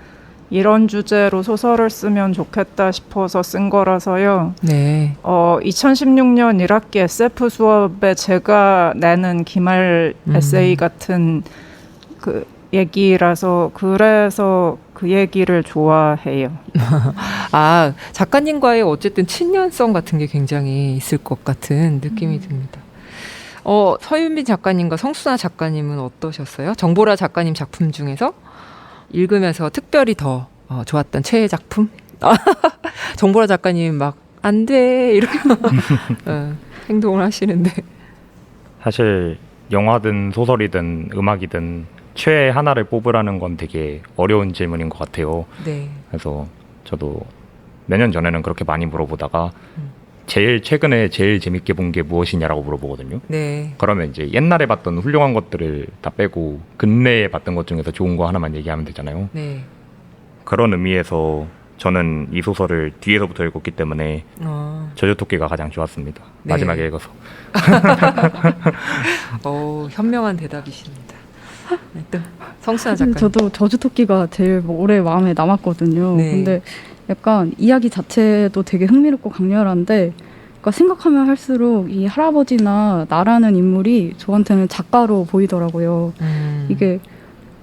이런 주제로 소설을 쓰면 좋겠다 싶어서 쓴 거라서요. 네. 2016년 1학기 SF 수업에 제가 내는 기말 에세이 같은 그 얘기라서 그래서 그 얘기를 좋아해요. 아, 작가님과의 어쨌든 친연성 같은 게 굉장히 있을 것 같은 느낌이 듭니다. 서윤빈 작가님과 성순아 작가님은 어떠셨어요? 정보라 작가님 작품 중에서 읽으면서 특별히 더 좋았던 최애 작품? 정보라 작가님 막 안 돼 이렇게 행동을 하시는데 사실 영화든 소설이든 음악이든 최애 하나를 뽑으라는 건 되게 어려운 질문인 것 같아요. 네. 그래서 저도 몇 년 전에는 그렇게 많이 물어보다가 제일 최근에 제일 재밌게 본 게 무엇이냐라고 물어보거든요. 네. 그러면 이제 옛날에 봤던 훌륭한 것들을 다 빼고 근래에 봤던 것 중에서 좋은 거 하나만 얘기하면 되잖아요. 네. 그런 의미에서 저는 이 소설을 뒤에서부터 읽었기 때문에 저주토끼가 가장 좋았습니다. 네. 마지막에 읽어서. 현명한 대답이십니다. 또 성순아 작가님. 저도 저주토끼가 제일 오래 마음에 남았거든요. 네. 근데 약간 이야기 자체도 되게 흥미롭고 강렬한데, 그러니까 생각하면 할수록 이 할아버지나 나라는 인물이 저한테는 작가로 보이더라고요. 이게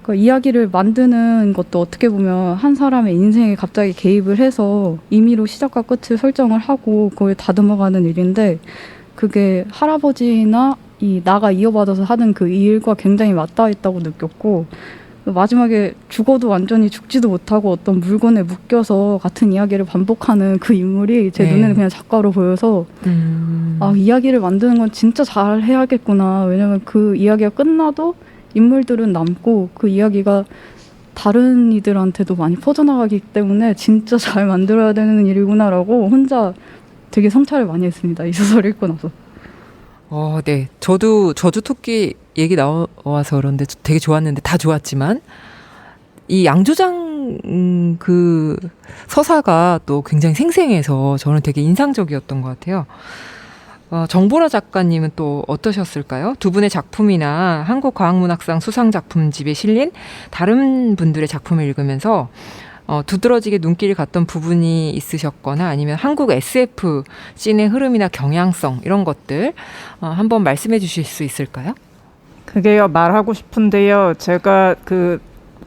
그러니까 이야기를 만드는 것도 어떻게 보면 한 사람의 인생에 갑자기 개입을 해서 임의로 시작과 끝을 설정을 하고 그걸 다듬어가는 일인데, 그게 할아버지나 이 나가 이어받아서 하는 그 일과 굉장히 맞닿아 있다고 느꼈고, 마지막에 죽어도 완전히 죽지도 못하고 어떤 물건에 묶여서 같은 이야기를 반복하는 그 인물이 제 네. 눈에는 그냥 작가로 보여서 이야기를 만드는 건 진짜 잘 해야겠구나. 왜냐면 그 이야기가 끝나도 인물들은 남고 그 이야기가 다른 이들한테도 많이 퍼져나가기 때문에 진짜 잘 만들어야 되는 일이구나라고 혼자 되게 성찰을 많이 했습니다. 이 소설 읽고 나서. 네. 저도 저주 토끼 얘기 나와서 그런데 되게 좋았는데 다 좋았지만 이 양조장 그 서사가 또 굉장히 생생해서 저는 되게 인상적이었던 것 같아요. 정보라 작가님은 또 어떠셨을까요? 두 분의 작품이나 한국과학문학상 수상작품집에 실린 다른 분들의 작품을 읽으면서 두드러지게 눈길이 갔던 부분이 있으셨거나 아니면 한국 SF 씬의 흐름이나 경향성 이런 것들 한번 말씀해 주실 수 있을까요? 그게요, 말하고 싶은데요. 제가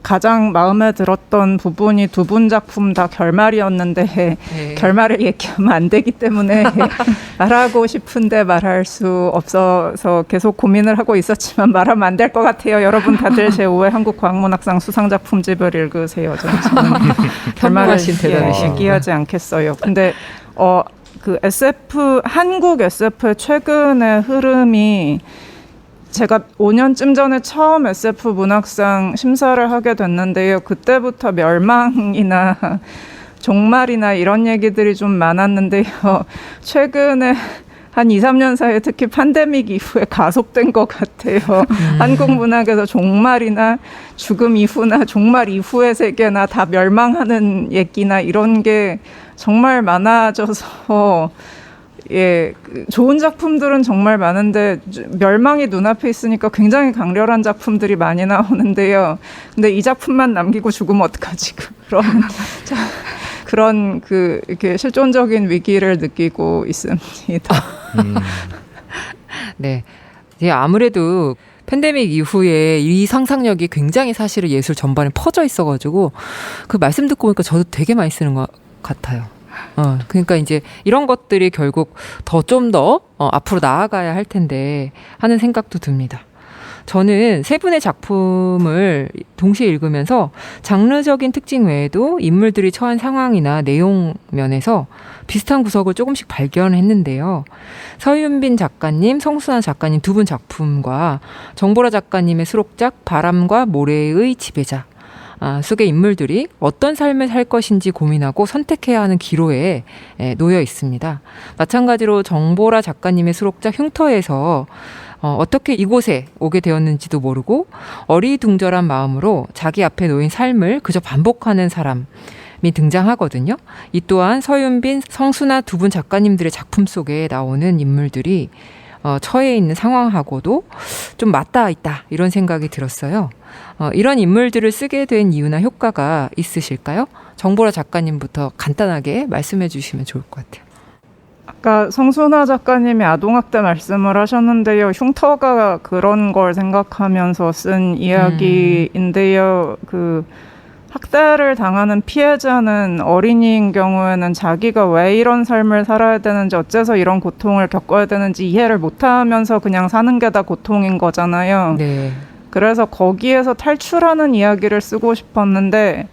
가장 마음에 들었던 부분이 두 분 작품 다 결말이었는데 네. 결말을 얘기하면 안 되기 때문에 말하고 싶은데 말할 수 없어서 계속 고민을 하고 있었지만 말하면 안 될 것 같아요. 여러분 다들 제 5회 한국과학문학상 수상작품집을 읽으세요. 저는 결말을 얘기하지 않겠어요. 근데 한국 SF의 최근의 흐름이 제가 5년쯤 전에 처음 SF 문학상 심사를 하게 됐는데요. 그때부터 멸망이나 종말이나 이런 얘기들이 좀 많았는데요. 최근에 한 2, 3년 사이에 특히 팬데믹 이후에 가속된 것 같아요. 한국 문학에서 종말이나 죽음 이후나 종말 이후의 세계나 다 멸망하는 얘기나 이런 게 정말 많아져서 좋은 작품들은 정말 많은데 멸망이 눈앞에 있으니까 굉장히 강렬한 작품들이 많이 나오는데요. 근데 이 작품만 남기고 죽으면 어떡하지? 그런 이렇게 실존적인 위기를 느끼고 있습니다. 네. 아무래도 팬데믹 이후에 이 상상력이 굉장히 사실은 예술 전반에 퍼져 있어가지고 그 말씀 듣고 보니까 저도 되게 많이 쓰는 것 같아요. 그러니까 이제 이런 것들이 결국 좀 더 앞으로 나아가야 할 텐데 하는 생각도 듭니다. 저는 세 분의 작품을 동시에 읽으면서 장르적인 특징 외에도 인물들이 처한 상황이나 내용 면에서 비슷한 구석을 조금씩 발견했는데요. 서윤빈 작가님, 성순아 작가님 두 분 작품과 정보라 작가님의 수록작 바람과 모래의 지배자 속의 인물들이 어떤 삶을 살 것인지 고민하고 선택해야 하는 기로에 놓여 있습니다. 마찬가지로 정보라 작가님의 수록작 흉터에서 어떻게 이곳에 오게 되었는지도 모르고 어리둥절한 마음으로 자기 앞에 놓인 삶을 그저 반복하는 사람이 등장하거든요. 이 또한 서윤빈, 성순아 두 분 작가님들의 작품 속에 나오는 인물들이 처해 있는 상황하고도 좀 맞닿아 있다 이런 생각이 들었어요. 이런 인물들을 쓰게 된 이유나 효과가 있으실까요? 정보라 작가님부터 간단하게 말씀해 주시면 좋을 것 같아요. 아까 성순아 작가님이 아동학대 말씀을 하셨는데요. 흉터가 그런 걸 생각하면서 쓴 이야기인데요. 학대를 당하는 피해자는 어린이인 경우에는 자기가 왜 이런 삶을 살아야 되는지 어째서 이런 고통을 겪어야 되는지 이해를 못하면서 그냥 사는 게 다 고통인 거잖아요. 네. 그래서 거기에서 탈출하는 이야기를 쓰고 싶었는데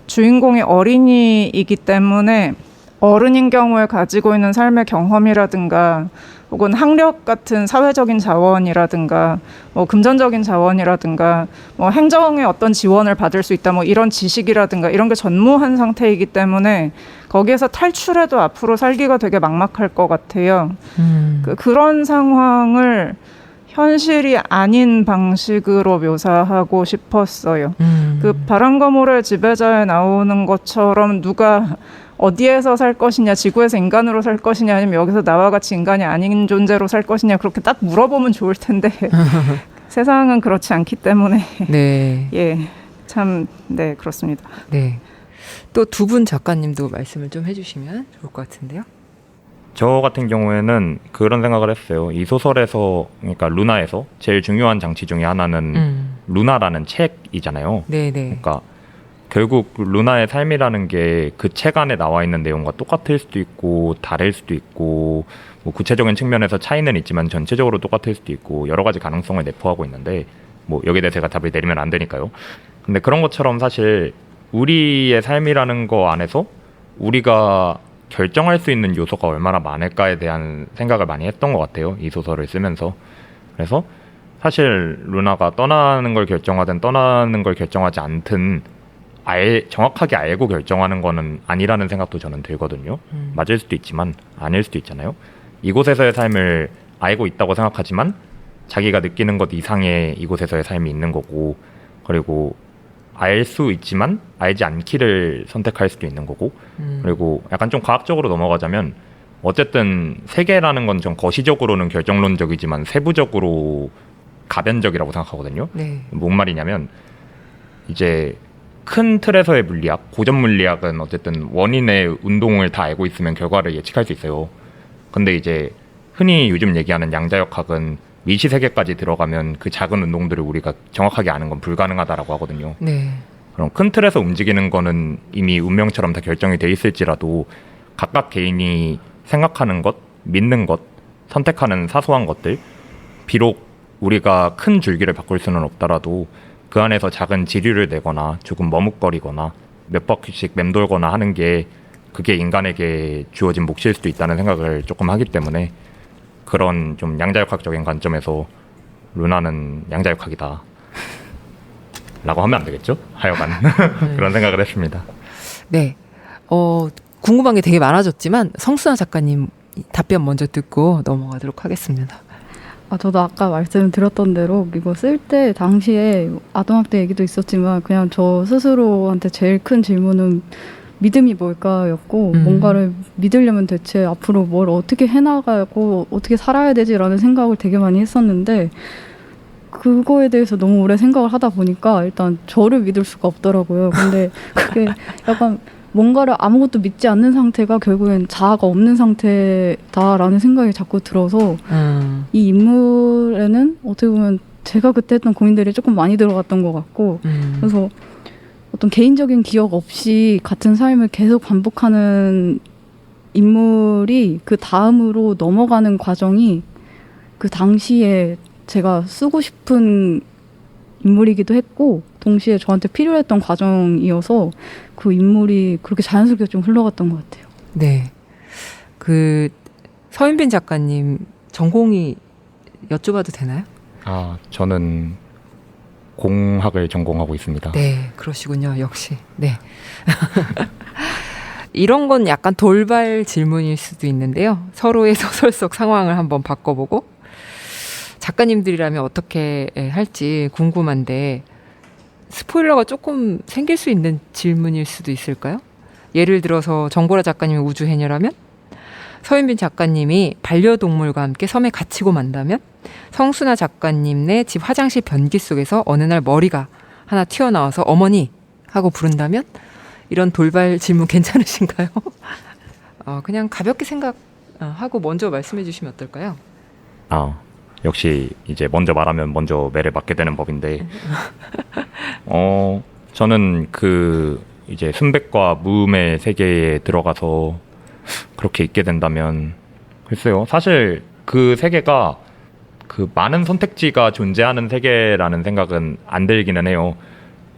주인공이 어린이이기 때문에 어른인 경우에 가지고 있는 삶의 경험이라든가 혹은 학력 같은 사회적인 자원이라든가 금전적인 자원이라든가 행정의 어떤 지원을 받을 수 있다 이런 지식이라든가 이런 게 전무한 상태이기 때문에 거기에서 탈출해도 앞으로 살기가 되게 막막할 것 같아요. 그런 상황을 현실이 아닌 방식으로 묘사하고 싶었어요. 바람과 모래 지배자에 나오는 것처럼 누가 어디에서 살 것이냐, 지구에서 인간으로 살 것이냐, 아니면 여기서 나와 같이 인간이 아닌 존재로 살 것이냐, 그렇게 딱 물어보면 좋을 텐데 세상은 그렇지 않기 때문에 네. 네, 그렇습니다. 네. 또 두 분 작가님도 말씀을 좀 해주시면 좋을 것 같은데요. 저 같은 경우에는 그런 생각을 했어요. 이 소설에서, 그러니까 루나에서 제일 중요한 장치 중에 하나는 루나라는 책이잖아요. 네네. 그러니까 결국 루나의 삶이라는 게 그 책 안에 나와 있는 내용과 똑같을 수도 있고 다를 수도 있고 구체적인 측면에서 차이는 있지만 전체적으로 똑같을 수도 있고 여러 가지 가능성을 내포하고 있는데 여기에 대해서 제가 답을 내리면 안 되니까요. 근데 그런 것처럼 사실 우리의 삶이라는 거 안에서 우리가 결정할 수 있는 요소가 얼마나 많을까에 대한 생각을 많이 했던 것 같아요. 이 소설을 쓰면서. 그래서 사실 루나가 떠나는 걸 결정하든 떠나는 걸 결정하지 않든 정확하게 알고 결정하는 거는 아니라는 생각도 저는 들거든요. 맞을 수도 있지만 아닐 수도 있잖아요. 이곳에서의 삶을 알고 있다고 생각하지만 자기가 느끼는 것 이상의 이곳에서의 삶이 있는 거고, 그리고 알 수 있지만 알지 않기를 선택할 수도 있는 거고, 그리고 약간 좀 과학적으로 넘어가자면 어쨌든 세계라는 건 좀 거시적으로는 결정론적이지만 세부적으로 가변적이라고 생각하거든요. 네. 뭔 말이냐면 이제 큰 틀에서의 물리학, 고전 물리학은 어쨌든 원인의 운동을 다 알고 있으면 결과를 예측할 수 있어요. 근데 이제 흔히 요즘 얘기하는 양자역학은 미시 세계까지 들어가면 그 작은 운동들을 우리가 정확하게 아는 건 불가능하다라고 하거든요. 네. 그럼 큰 틀에서 움직이는 거는 이미 운명처럼 다 결정이 돼 있을지라도 각각 개인이 생각하는 것, 믿는 것, 선택하는 사소한 것들, 비록 우리가 큰 줄기를 바꿀 수는 없더라도 그 안에서 작은 지류를 내거나 조금 머뭇거리거나 몇 바퀴씩 맴돌거나 하는 게 그게 인간에게 주어진 몫일 수도 있다는 생각을 조금 하기 때문에 그런 좀 양자역학적인 관점에서 루나는 양자역학이다 라고 하면 안 되겠죠? 하여간 그런 생각을 했습니다. 네. 궁금한 게 되게 많아졌지만 성순아 작가님 답변 먼저 듣고 넘어가도록 하겠습니다. 저도 아까 말씀드렸던 대로 이거 쓸 때 당시에 아동학대 얘기도 있었지만 그냥 저 스스로한테 제일 큰 질문은 믿음이 뭘까였고 뭔가를 믿으려면 대체 앞으로 뭘 어떻게 해나가고 어떻게 살아야 되지라는 생각을 되게 많이 했었는데 그거에 대해서 너무 오래 생각을 하다 보니까 일단 저를 믿을 수가 없더라고요. 근데 그게 약간 뭔가를 아무것도 믿지 않는 상태가 결국엔 자아가 없는 상태다라는 생각이 자꾸 들어서 이 인물에는 어떻게 보면 제가 그때 했던 고민들이 조금 많이 들어갔던 것 같고 그래서 어떤 개인적인 기억 없이 같은 삶을 계속 반복하는 인물이 그 다음으로 넘어가는 과정이 그 당시에 제가 쓰고 싶은 인물이기도 했고 동시에 저한테 필요했던 과정이어서 그 인물이 그렇게 자연스럽게 좀 흘러갔던 것 같아요. 네. 그 서인빈 작가님 전공이 여쭤봐도 되나요? 저는 공학을 전공하고 있습니다. 네, 그러시군요. 역시. 네. 이런 건 약간 돌발 질문일 수도 있는데요. 서로의 소설 속 상황을 한번 바꿔보고 작가님들이라면 어떻게 할지 궁금한데 스포일러가 조금 생길 수 있는 질문일 수도 있을까요? 예를 들어서 정보라 작가님이 우주해녀라면 서인빈 작가님이 반려동물과 함께 섬에 갇히고 만다면 성순아 작가님네 집 화장실 변기 속에서 어느 날 머리가 하나 튀어나와서 어머니 하고 부른다면 이런 돌발 질문 괜찮으신가요? 그냥 가볍게 생각하고 먼저 말씀해 주시면 어떨까요? 역시 이제 먼저 말하면 먼저 매를 맞게 되는 법인데 저는 그 이제 순백과 무음의 세계에 들어가서 그렇게 있게 된다면 글쎄요. 사실 그 세계가 그 많은 선택지가 존재하는 세계라는 생각은 안 들기는 해요.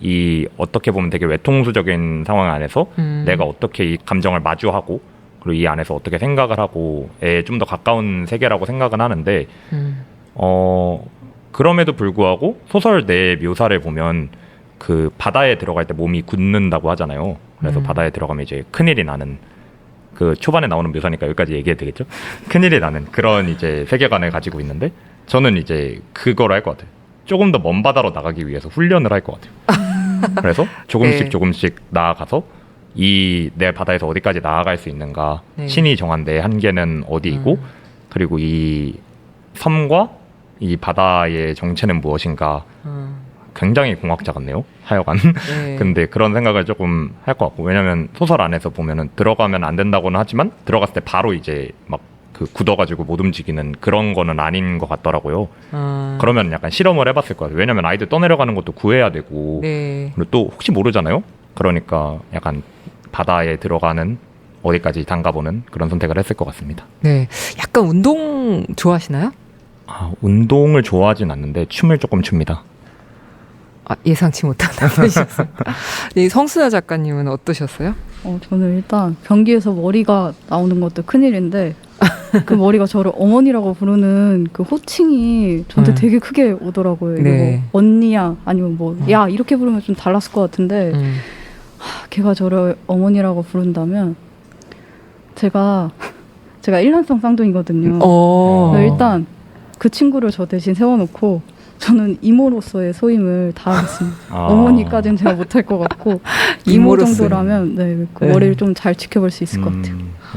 이 어떻게 보면 되게 외통수적인 상황 안에서 내가 어떻게 이 감정을 마주하고 그리고 이 안에서 어떻게 생각을 하고에 좀 더 가까운 세계라고 생각은 하는데 그럼에도 불구하고 소설 내 묘사를 보면 그 바다에 들어갈 때 몸이 굳는다고 하잖아요. 그래서 바다에 들어가면 이제 큰일이 나는 그 초반에 나오는 묘사니까 여기까지 얘기해도 되겠죠? 큰일이 나는 그런 이제 세계관을 가지고 있는데 저는 이제 그걸 할 것 같아요. 조금 더 먼 바다로 나가기 위해서 훈련을 할 것 같아요. 그래서 조금씩 네. 조금씩 나아가서 이 내 바다에서 어디까지 나아갈 수 있는가 네. 신이 정한 내 한계는 어디이고 그리고 이 섬과 이 바다의 정체는 무엇인가 굉장히 공학자 같네요. 하여간 네. 근데 그런 생각을 조금 할 것 같고 왜냐면 소설 안에서 보면은 들어가면 안 된다고는 하지만 들어갔을 때 바로 이제 막 그 굳어가지고 못 움직이는 그런 거는 아닌 것 같더라고요. 그러면 약간 실험을 해봤을 것 같아요. 왜냐면 아이들 떠내려가는 것도 구해야 되고 네. 그리고 또 혹시 모르잖아요. 그러니까 약간 바다에 들어가는 어디까지 담가보는 그런 선택을 했을 것 같습니다. 네. 약간 운동 좋아하시나요? 운동을 좋아하진 않는데 춤을 조금 춥니다. 예상치 못한 답변이셨어요. 네, 성순아 작가님은 어떠셨어요? 저는 일단 변기에서 머리가 나오는 것도 큰일인데 그 머리가 저를 어머니라고 부르는 그 호칭이 저한테 되게 크게 오더라고요. 이게 네. 뭐 언니야 아니면 뭐 야 이렇게 부르면 좀 달랐을 것 같은데 걔가 저를 어머니라고 부른다면 제가 제가 일란성 쌍둥이거든요. 그래서 일단 그 친구를 저 대신 세워놓고 저는 이모로서의 소임을 다하겠습니다. 어머니까지는 제가 못할 것 같고 이모 이모로서는. 정도라면 네, 그 네. 머리를 좀 잘 지켜볼 수 있을 것 같아요.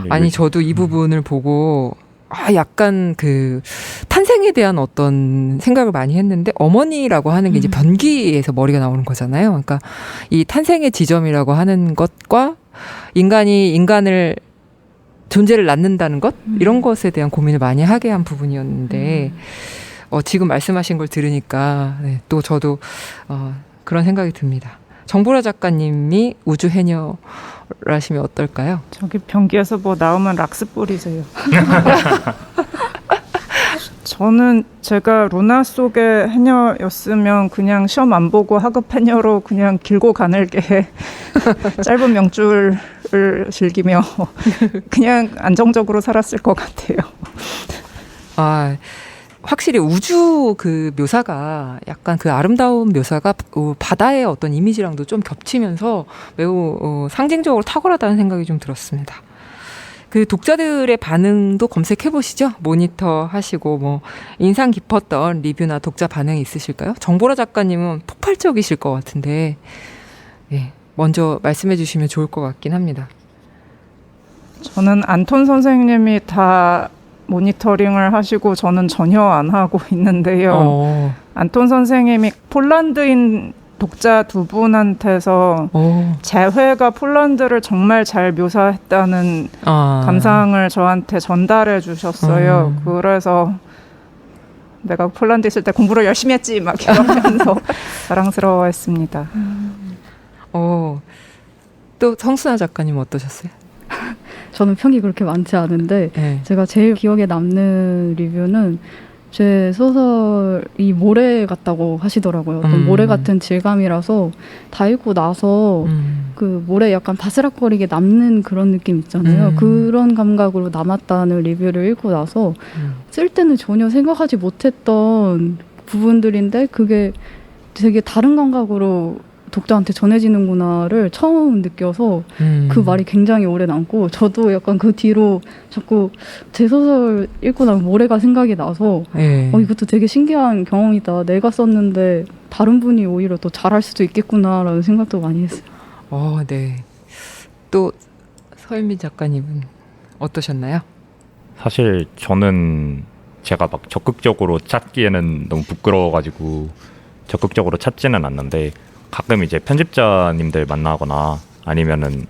아니 저도 이 부분을 보고 약간 그 탄생에 대한 어떤 생각을 많이 했는데 어머니라고 하는 게 이제 변기에서 머리가 나오는 거잖아요. 그러니까 이 탄생의 지점이라고 하는 것과 인간이 인간을 존재를 낳는다는 것 이런 것에 대한 고민을 많이 하게 한 부분이었는데 지금 말씀하신 걸 들으니까 네, 또 저도 그런 생각이 듭니다. 정보라 작가님이 우주 해녀라시면 어떨까요? 저기 변기에서 뭐 나오면 락스 뿌리세요. 저는 제가 루나 속의 해녀였으면 그냥 시험 안 보고 하급 해녀로 그냥 길고 가늘게 짧은 명줄을 즐기며 그냥 안정적으로 살았을 것 같아요. 확실히 우주 그 묘사가 약간 그 아름다운 묘사가 바다의 어떤 이미지랑도 좀 겹치면서 매우 상징적으로 탁월하다는 생각이 좀 들었습니다. 그 독자들의 반응도 검색해 보시죠. 모니터 하시고 뭐 인상 깊었던 리뷰나 독자 반응이 있으실까요? 정보라 작가님은 폭발적이실 것 같은데 먼저 말씀해 주시면 좋을 것 같긴 합니다. 저는 안톤 선생님이 다 모니터링을 하시고 저는 전혀 안 하고 있는데요. 안톤 선생님이 폴란드인 독자 두 분한테서 재회가 폴란드를 정말 잘 묘사했다는 감상을 저한테 전달해 주셨어요. 그래서 내가 폴란드 있을 때 공부를 열심히 했지 막 이러면서 자랑스러워했습니다. 또 성순아 작가님 어떠셨어요? 저는 평이 그렇게 많지 않은데 제가 제일 기억에 남는 리뷰는 제 소설이 모래 같다고 하시더라고요. 어떤 모래 같은 질감이라서 다 읽고 나서 그 모래 약간 바스락거리게 남는 그런 느낌 있잖아요. 그런 감각으로 남았다는 리뷰를 읽고 나서 쓸 때는 전혀 생각하지 못했던 부분들인데 그게 되게 다른 감각으로 독자한테 전해지는구나를 처음 느껴서 그 말이 굉장히 오래 남고 저도 약간 그 뒤로 자꾸 제 소설 읽고 나면 모래가 생각이 나서 이것도 되게 신기한 경험이다. 내가 썼는데 다른 분이 오히려 더 잘할 수도 있겠구나라는 생각도 많이 했어요. 네. 또 서현민 작가님은 어떠셨나요? 사실 저는 제가 막 적극적으로 찾기에는 너무 부끄러워가지고 적극적으로 찾지는 않는데 가끔 이제 편집자님들 만나거나 아니면은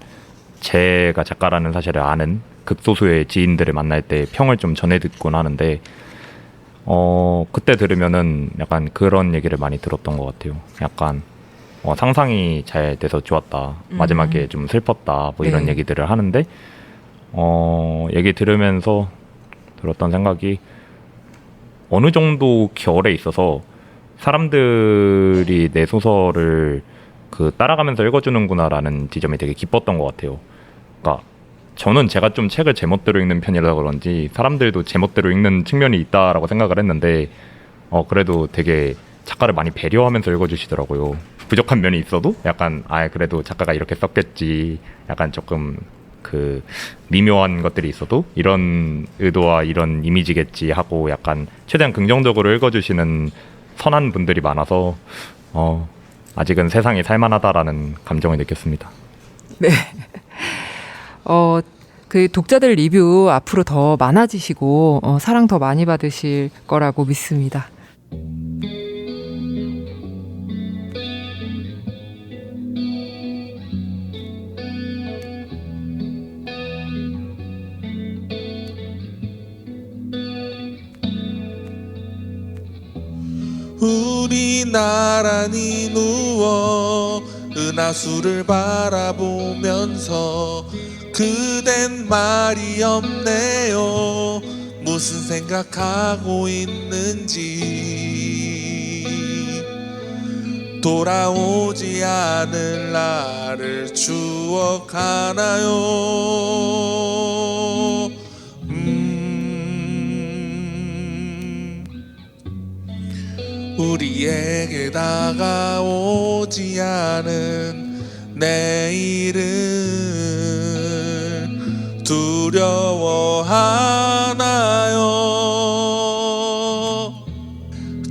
제가 작가라는 사실을 아는 극소수의 지인들을 만날 때 평을 좀 전해 듣곤 하는데 그때 들으면은 약간 그런 얘기를 많이 들었던 것 같아요. 약간 상상이 잘 돼서 좋았다. 마지막에 좀 슬펐다. 뭐 이런 얘기들을 하는데 얘기 들으면서 들었던 생각이 어느 정도 결에 있어서 사람들이 내 소설을 따라가면서 읽어주는구나라는 지점이 되게 기뻤던 것 같아요. 그러니까 저는 제가 좀 책을 제멋대로 읽는 편이라 그런지 사람들도 제멋대로 읽는 측면이 있다라고 생각을 했는데 그래도 되게 작가를 많이 배려하면서 읽어주시더라고요. 부족한 면이 있어도 약간 그래도 작가가 이렇게 썼겠지. 약간 조금 미묘한 것들이 있어도 이런 의도와 이런 이미지겠지 하고 약간 최대한 긍정적으로 읽어주시는 선한 분들이 많아서 아직은 세상이 살만하다라는 감정을 느꼈습니다. 네. 그 독자들 리뷰 앞으로 더 많아지시고 사랑 더 많이 받으실 거라고 믿습니다. 우리 나란히 누워 은하수를 바라보면서 그댄 말이 없네요. 무슨 생각하고 있는지 돌아오지 않을 나를 추억하나요? 우리에게 다가오지 않은 내일을 두려워하나요?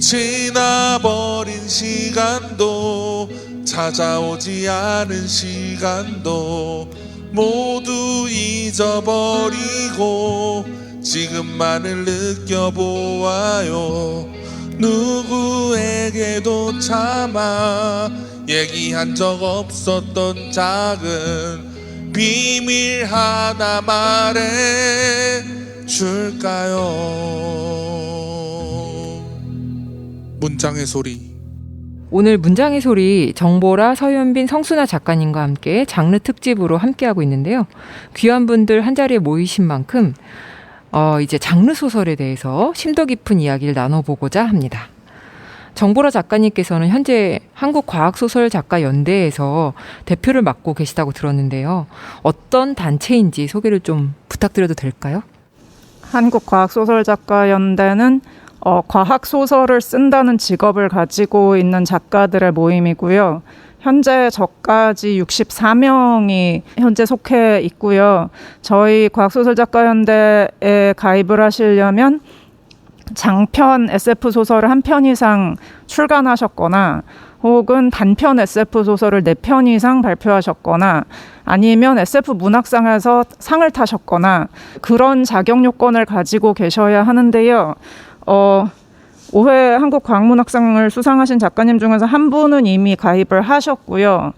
지나버린 시간도 찾아오지 않은 시간도 모두 잊어버리고 지금만을 느껴보아요. 누구에게도 차마 얘기한 적 없었던 작은 비밀 하나 말해 줄까요? 문장의 소리. 오늘 문장의 소리 정보라, 서윤빈, 성순아 작가님과 함께 장르 특집으로 함께하고 있는데요. 귀한 분들 한자리에 모이신 만큼 이제 장르 소설에 대해서 심도 깊은 이야기를 나눠보고자 합니다. 정보라 작가님께서는 현재 한국과학소설작가연대에서 대표를 맡고 계시다고 들었는데요. 어떤 단체인지 소개를 좀 부탁드려도 될까요? 한국과학소설작가연대는 과학소설을 쓴다는 직업을 가지고 있는 작가들의 모임이고요. 현재 저까지 64명이 현재 속해 있고요. 저희 과학소설작가연대에 가입을 하시려면 장편 SF 소설을 한 편 이상 출간하셨거나 혹은 단편 SF 소설을 4편 이상 발표하셨거나 아니면 SF 문학상에서 상을 타셨거나 그런 자격 요건을 가지고 계셔야 하는데요. 5회 한국과학문학상을 수상하신 작가님 중에서 한 분은 이미 가입을 하셨고요.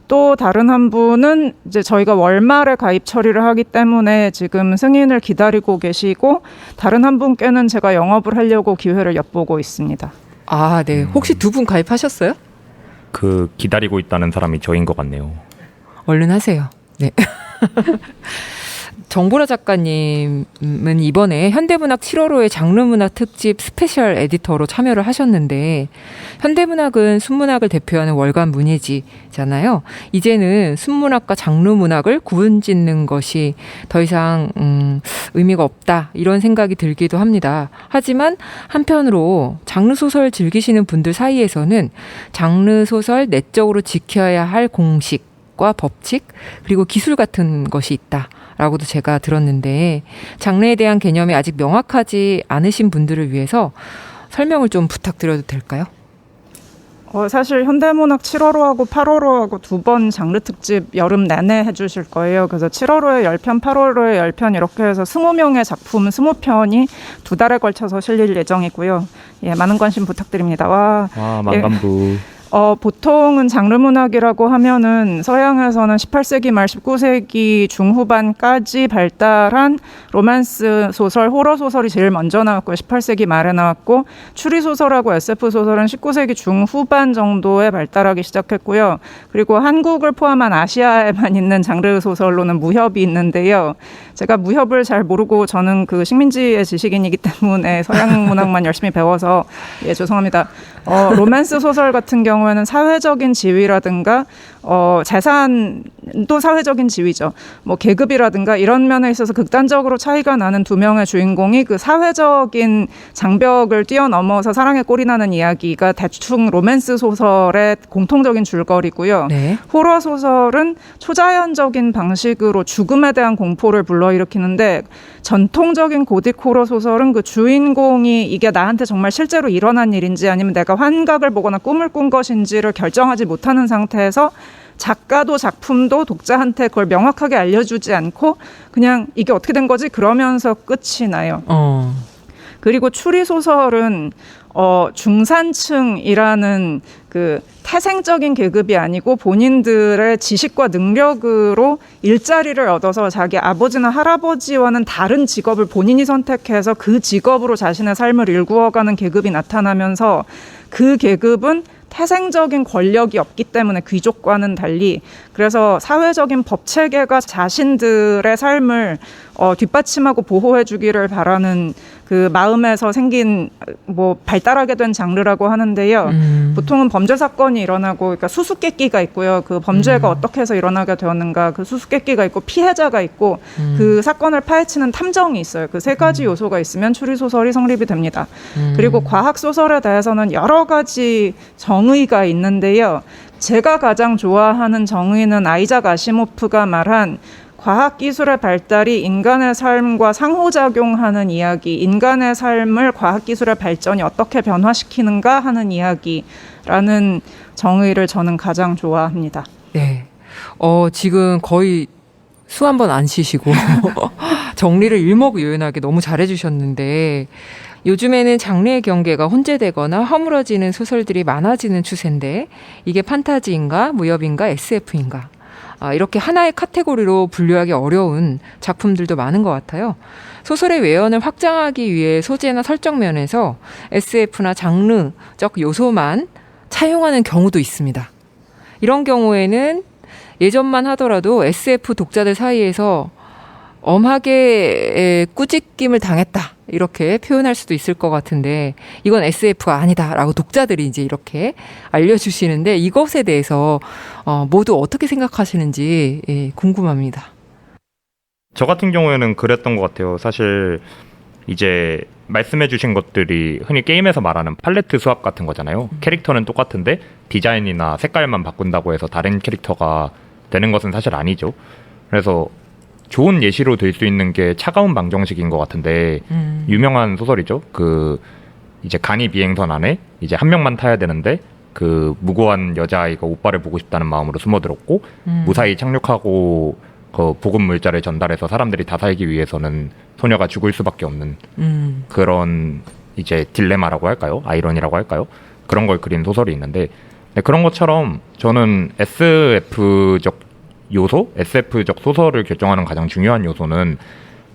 또 다른 한 분은 이제 저희가 월말에 가입 처리를 하기 때문에 지금 승인을 기다리고 계시고, 다른 한 분께는 제가 영업을 하려고 기회를 엿보고 있습니다. 아, 네. 혹시 두 분 가입하셨어요? 그 기다리고 있다는 사람이 저인 것 같네요. 얼른 하세요. 네. 정보라 작가님은 이번에 현대문학 7월호의 장르문학 특집 스페셜 에디터로 참여를 하셨는데, 현대문학은 순문학을 대표하는 월간 문예지잖아요. 이제는 순문학과 장르문학을 구분짓는 것이 더 이상 의미가 없다, 이런 생각이 들기도 합니다. 하지만 한편으로 장르소설 즐기시는 분들 사이에서는 장르소설 내적으로 지켜야 할 공식과 법칙, 그리고 기술 같은 것이 있다 라고도 제가 들었는데, 장르에 대한 개념이 아직 명확하지 않으신 분들을 위해서 설명을 좀 부탁드려도 될까요? 사실 현대문학 7월호하고 8월호하고 2번 장르 특집 여름 내내 해주실 거예요. 그래서 7월호에 10편, 8월호에 10편 이렇게 해서 20명의 작품 20편이 2달에 걸쳐서 실릴 예정이고요. 예, 많은 관심 부탁드립니다. 와, 만감부. 보통은 장르문학이라고 하면은 서양에서는 18세기 말 19세기 중후반까지 발달한 로맨스 소설, 호러 소설이 제일 먼저 나왔고요. 18세기 말에 나왔고, 추리소설하고 SF소설은 19세기 중후반 정도에 발달하기 시작했고요. 그리고 한국을 포함한 아시아에만 있는 장르 소설로는 무협이 있는데요. 제가 무협을 잘 모르고, 저는 그 식민지의 지식인이기 때문에 서양 문학만 열심히 배워서 죄송합니다. 로맨스 소설 같은 경우에는 사회적인 지위라든가 재산도 사회적인 지위죠. 뭐 계급이라든가 이런 면에 있어서 극단적으로 차이가 나는 두 명의 주인공이 그 사회적인 장벽을 뛰어넘어서 사랑에 꼴이 나는 이야기가 대충 로맨스 소설의 공통적인 줄거리고요. 네. 호러 소설은 초자연적인 방식으로 죽음에 대한 공포를 불러일으키는데, 전통적인 고딕 호러 소설은 그 주인공이 이게 나한테 정말 실제로 일어난 일인지 아니면 내가 환각을 보거나 꿈을 꾼 것인지를 결정하지 못하는 상태에서 작가도 작품도 독자한테 그걸 명확하게 알려주지 않고 그냥 이게 어떻게 된 거지? 그러면서 끝이 나요. 그리고 추리소설은 중산층이라는 그 태생적인 계급이 아니고 본인들의 지식과 능력으로 일자리를 얻어서 자기 아버지나 할아버지와는 다른 직업을 본인이 선택해서 그 직업으로 자신의 삶을 일구어가는 계급이 나타나면서, 그 계급은 태생적인 권력이 없기 때문에 귀족과는 달리, 그래서 사회적인 법 체계가 자신들의 삶을 뒷받침하고 보호해 주기를 바라는 그 마음에서 생긴 발달하게 된 장르라고 하는데요. 보통은 범죄 사건이 일어나고, 그러니까 수수께끼가 있고요. 그 범죄가 어떻게 해서 일어나게 되었는가, 그 수수께끼가 있고 피해자가 있고 그 사건을 파헤치는 탐정이 있어요. 그 세 가지 요소가 있으면 추리소설이 성립이 됩니다. 그리고 과학소설에 대해서는 여러 가지 정의가 있는데요. 제가 가장 좋아하는 정의는 아이작 아시모프가 말한 과학기술의 발달이 인간의 삶과 상호작용하는 이야기, 인간의 삶을 과학기술의 발전이 어떻게 변화시키는가 하는 이야기라는 정의를 저는 가장 좋아합니다. 네. 지금 거의 수 한 번 안 쉬시고 정리를 일목요연하게 너무 잘해주셨는데 요즘에는 장르의 경계가 혼재되거나 허물어지는 소설들이 많아지는 추세인데 이게 판타지인가 무협인가 SF인가 이렇게 하나의 카테고리로 분류하기 어려운 작품들도 많은 것 같아요. 소설의 외연을 확장하기 위해 소재나 설정 면에서 SF나 장르적 요소만 차용하는 경우도 있습니다. 이런 경우에는 예전만 하더라도 SF 독자들 사이에서 엄하게 꾸짖김을 당했다 이렇게 표현할 수도 있을 것 같은데 이건 SF가 아니다라고 독자들이 이제 이렇게 알려주시는데 이것에 대해서 모두 어떻게 생각하시는지 궁금합니다. 저 같은 경우에는 그랬던 것 같아요. 사실 이제 말씀해주신 것들이 흔히 게임에서 말하는 팔레트 수합 같은 거잖아요. 캐릭터는 똑같은데 디자인이나 색깔만 바꾼다고 해서 다른 캐릭터가 되는 것은 사실 아니죠. 그래서 좋은 예시로 들 수 있는 게 차가운 방정식인 것 같은데 유명한 소설이죠. 그 이제 간이 비행선 안에 이제 한 명만 타야 되는데 그 무고한 여자아이가 오빠를 보고 싶다는 마음으로 숨어들었고 무사히 착륙하고 그 보급 물자를 전달해서 사람들이 다 살기 위해서는 소녀가 죽을 수밖에 없는 그런 이제 딜레마라고 할까요? 아이러니라고 할까요? 그런 걸 그린 소설이 있는데 그런 것처럼 저는 SF적 요소, SF적 소설을 결정하는 가장 중요한 요소는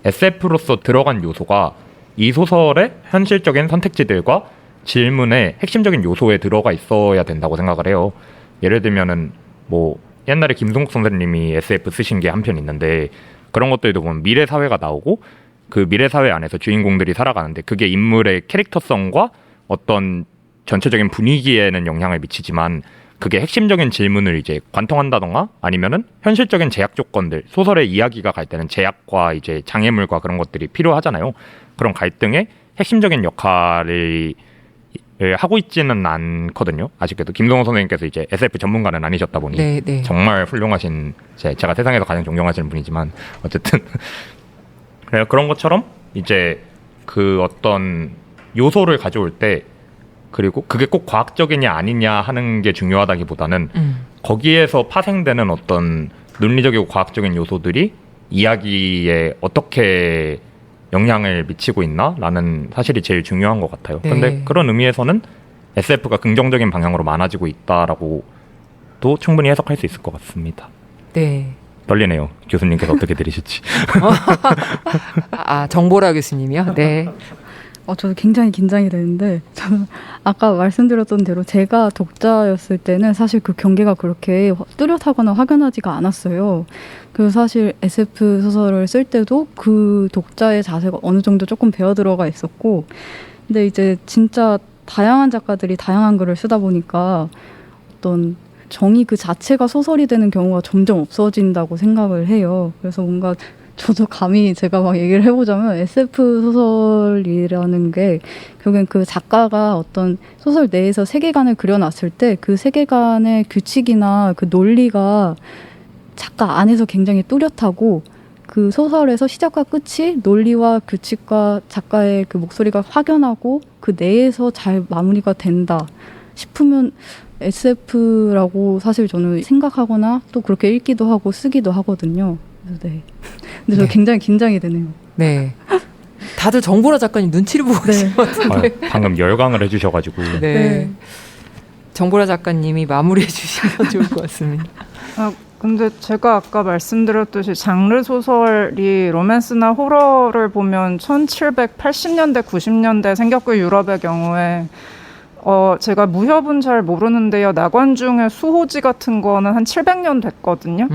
SF로서 들어간 요소가 이 소설의 현실적인 선택지들과 질문의 핵심적인 요소에 들어가 있어야 된다고 생각을 해요. 예를 들면은 뭐 옛날에 김승국 선생님이 SF 쓰신 게 한 편 있는데 그런 것들도 보면 미래 사회가 나오고 그 미래 사회 안에서 주인공들이 살아가는데 그게 인물의 캐릭터성과 어떤 전체적인 분위기에는 영향을 미치지만 그게 핵심적인 질문을 이제 관통한다던가 아니면은 현실적인 제약 조건들, 소설의 이야기가 갈 때는 제약과 이제 장애물과 그런 것들이 필요하잖아요. 그런 갈등의 핵심적인 역할을 하고 있지는 않거든요. 아쉽게도 김동호 선생님께서 이제 SF 전문가는 아니셨다 보니 네. 정말 훌륭하신 제가 세상에서 가장 존경하시는 분이지만 어쨌든 그런 것처럼 이제 그 어떤 요소를 가져올 때 그리고 그게 꼭 과학적이냐 아니냐 하는 게 중요하다기보다는 거기에서 파생되는 어떤 논리적이고 과학적인 요소들이 이야기에 어떻게 영향을 미치고 있나라는 사실이 제일 중요한 것 같아요. 네. 근데 그런 의미에서는 SF가 긍정적인 방향으로 많아지고 있다라고도 충분히 해석할 수 있을 것 같습니다. 네. 떨리네요. 교수님께서 어떻게 들으실지. 정보라 교수님이요? 네. 저도 굉장히 긴장이 되는데 저는 아까 말씀드렸던 대로 제가 독자였을 때는 사실 그 경계가 그렇게 뚜렷하거나 확연하지가 않았어요. 그래서 사실 SF 소설을 쓸 때도 그 독자의 자세가 어느 정도 조금 배어 들어가 있었고 근데 이제 진짜 다양한 작가들이 다양한 글을 쓰다 보니까 어떤 정의 그 자체가 소설이 되는 경우가 점점 없어진다고 생각을 해요. 그래서 뭔가 저도 감히 제가 막 얘기를 해보자면 SF 소설이라는 게 결국엔 그 작가가 어떤 소설 내에서 세계관을 그려놨을 때 그 세계관의 규칙이나 그 논리가 작가 안에서 굉장히 뚜렷하고 그 소설에서 시작과 끝이 논리와 규칙과 작가의 그 목소리가 확연하고 그 내에서 잘 마무리가 된다 싶으면 SF라고 사실 저는 생각하거나 또 그렇게 읽기도 하고 쓰기도 하거든요. 네. 근데 저 굉장히 긴장이 되네요. 네. 다들 정보라 작가님 눈치를 보고 계신 것 같은데. 방금 열광을 해주셔가지고. 네. 정보라 작가님이 마무리해 주시면 좋을 것 같습니다. 근데 제가 아까 말씀드렸듯이 장르 소설이 로맨스나 호러를 보면 1780년대, 90년대 생겼고 유럽의 경우에 제가 무협은 잘 모르는데요. 나관중의 수호지 같은 거는 한 700년 됐거든요.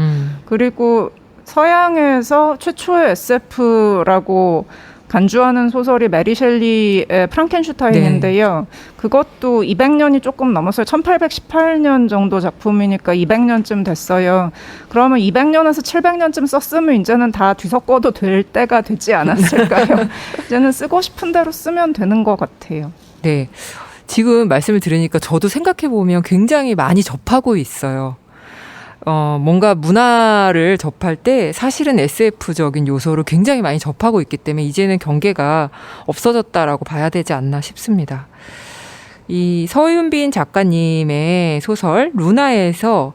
그리고 서양에서 최초의 SF라고 간주하는 소설이 메리 셸리의 프랑켄슈타인인데요. 네. 그것도 200년이 조금 넘었어요. 1818년 정도 작품이니까 200년쯤 됐어요. 그러면 200년에서 700년쯤 썼으면 이제는 다 뒤섞어도 될 때가 되지 않았을까요? 이제는 쓰고 싶은 대로 쓰면 되는 것 같아요. 네. 지금 말씀을 들으니까 저도 생각해보면 굉장히 많이 접하고 있어요. 뭔가 문화를 접할 때 사실은 SF적인 요소를 굉장히 많이 접하고 있기 때문에 이제는 경계가 없어졌다라고 봐야 되지 않나 싶습니다. 이 서윤빈 작가님의 소설 루나에서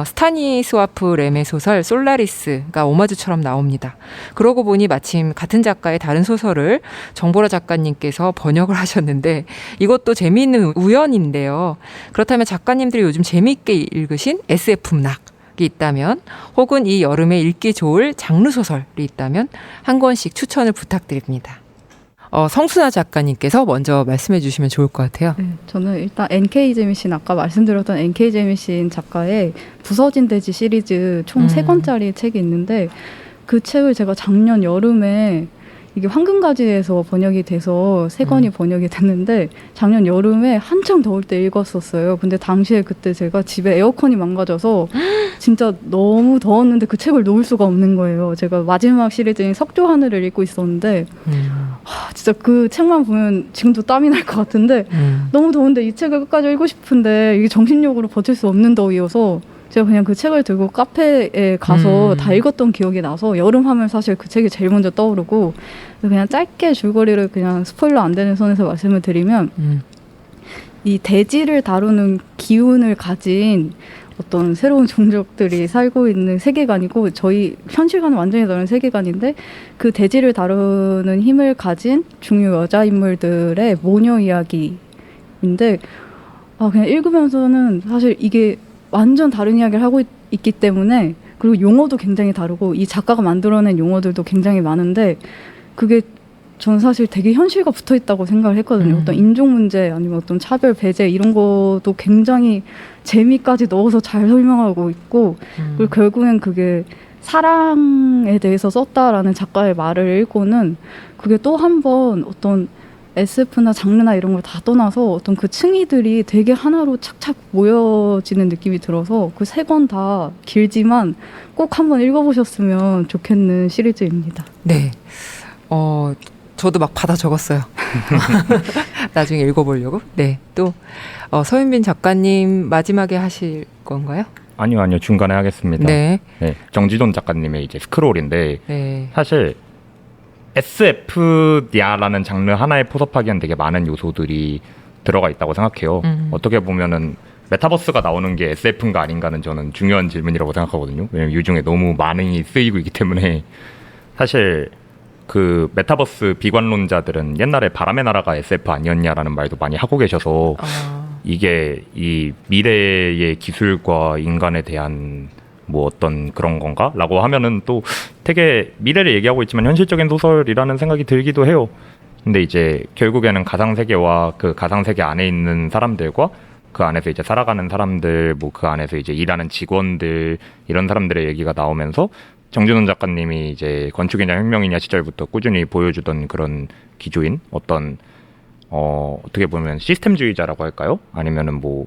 스타니스와프 램의 소설 솔라리스가 오마주처럼 나옵니다. 그러고 보니 마침 같은 작가의 다른 소설을 정보라 작가님께서 번역을 하셨는데 이것도 재미있는 우연인데요. 그렇다면 작가님들이 요즘 재미있게 읽으신 SF 문학이 있다면 혹은 이 여름에 읽기 좋을 장르 소설이 있다면 한 권씩 추천을 부탁드립니다. 성순아 작가님께서 먼저 말씀해 주시면 좋을 것 같아요. 네, 저는 일단 NK 재미신 아까 말씀드렸던 NK 재미신 작가의 부서진 돼지 시리즈 총 3권짜리 책이 있는데 그 책을 제가 작년 여름에 이게 황금가지에서 번역이 돼서 3권이 번역이 됐는데 작년 여름에 한창 더울 때 읽었었어요. 근데 당시에 그때 제가 집에 에어컨이 망가져서 진짜 너무 더웠는데 그 책을 놓을 수가 없는 거예요. 제가 마지막 시리즈인 석조 하늘을 읽고 있었는데 진짜 그 책만 보면 지금도 땀이 날 것 같은데 너무 더운데 이 책을 끝까지 읽고 싶은데 이게 정신력으로 버틸 수 없는 더위여서 제가 그냥 그 책을 들고 카페에 가서 다 읽었던 기억이 나서 여름 하면 사실 그 책이 제일 먼저 떠오르고 그냥 짧게 줄거리를 그냥 스포일러 안 되는 선에서 말씀을 드리면 이 대지를 다루는 기운을 가진 어떤 새로운 종족들이 살고 있는 세계관이고 저희 현실과는 완전히 다른 세계관인데 그 대지를 다루는 힘을 가진 중요 여자 인물들의 모녀 이야기인데 그냥 읽으면서는 사실 이게 완전 다른 이야기를 하고 있기 때문에 그리고 용어도 굉장히 다르고 이 작가가 만들어낸 용어들도 굉장히 많은데 그게 저는 사실 되게 현실과 붙어 있다고 생각을 했거든요. 어떤 인종 문제 아니면 어떤 차별 배제 이런 것도 굉장히 재미까지 넣어서 잘 설명하고 있고 그리고 결국엔 그게 사랑에 대해서 썼다라는 작가의 말을 읽고는 그게 또 한 번 어떤 SF나 장르나 이런 걸 다 떠나서 어떤 그 층위들이 되게 하나로 착착 모여지는 느낌이 들어서 그 3권 다 길지만 꼭 한번 읽어보셨으면 좋겠는 시리즈입니다. 네. 저도 막 받아 적었어요. 나중에 읽어보려고. 네. 또 서윤빈 작가님 마지막에 하실 건가요? 아니요, 중간에 하겠습니다. 네. 네, 정지돈 작가님의 이제 스크롤인데 네. 사실 SF야라는 장르 하나에 포섭하기엔 되게 많은 요소들이 들어가 있다고 생각해요. 어떻게 보면은 메타버스가 나오는 게 SF인가 아닌가는 저는 중요한 질문이라고 생각하거든요. 왜냐면 요즘에 너무 많이 쓰이고 있기 때문에 사실 그 메타버스 비관론자들은 옛날에 바람의 나라가 SF 아니었냐라는 말도 많이 하고 계셔서 이게 이 미래의 기술과 인간에 대한 뭐 어떤 그런 건가? 라고 하면은 또 되게 미래를 얘기하고 있지만 현실적인 소설이라는 생각이 들기도 해요. 근데 이제 결국에는 가상세계와 그 가상세계 안에 있는 사람들과 그 안에서 이제 살아가는 사람들, 뭐 그 안에서 이제 일하는 직원들, 이런 사람들의 얘기가 나오면서 정준원 작가님이 이제 건축이냐 혁명이냐 시절부터 꾸준히 보여주던 그런 기조인 어떤 어떻게 보면 시스템주의자라고 할까요? 아니면은 뭐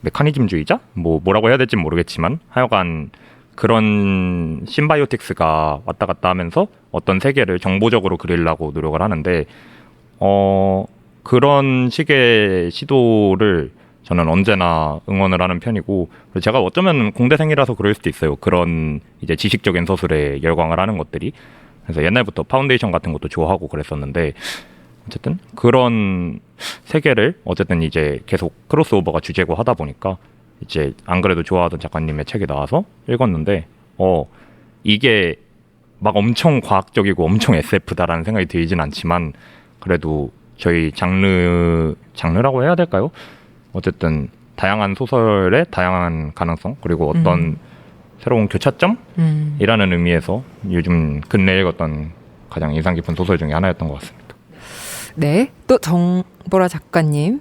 메커니즘주의자? 뭐라고 해야 될지 모르겠지만 하여간 그런 심바이오틱스가 왔다 갔다 하면서 어떤 세계를 정보적으로 그리려고 노력을 하는데 그런 식의 시도를 저는 언제나 응원을 하는 편이고 제가 어쩌면 공대생이라서 그럴 수도 있어요. 그런 이제 지식적인 서술에 열광을 하는 것들이. 그래서 옛날부터 파운데이션 같은 것도 좋아하고 그랬었는데 어쨌든 그런 세계를 어쨌든 이제 계속 크로스오버가 주제고 하다 보니까 이제 안 그래도 좋아하던 작가님의 책이 나와서 읽었는데 이게 막 엄청 과학적이고 엄청 SF다라는 생각이 들진 않지만 그래도 저희 장르라고 해야 될까요? 어쨌든 다양한 소설의 다양한 가능성 그리고 어떤 새로운 교차점이라는 의미에서 요즘 근래 읽었던 가장 인상 깊은 소설 중에 하나였던 것 같습니다. 네, 또 정보라 작가님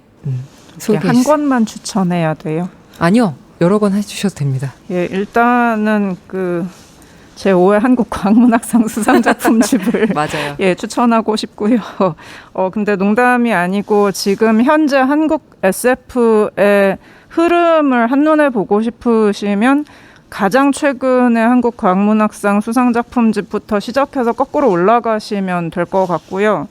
한 권만 추천해야 돼요? 아니요, 여러 권 해주셔도 됩니다. 예, 일단은 그 제5회 한국과학문학상 수상작품집을 맞아요. 예, 추천하고 싶고요. 근데 농담이 아니고 지금 현재 한국 SF의 흐름을 한눈에 보고 싶으시면 가장 최근에 한국과학문학상 수상작품집부터 시작해서 거꾸로 올라가시면 될 것 같고요.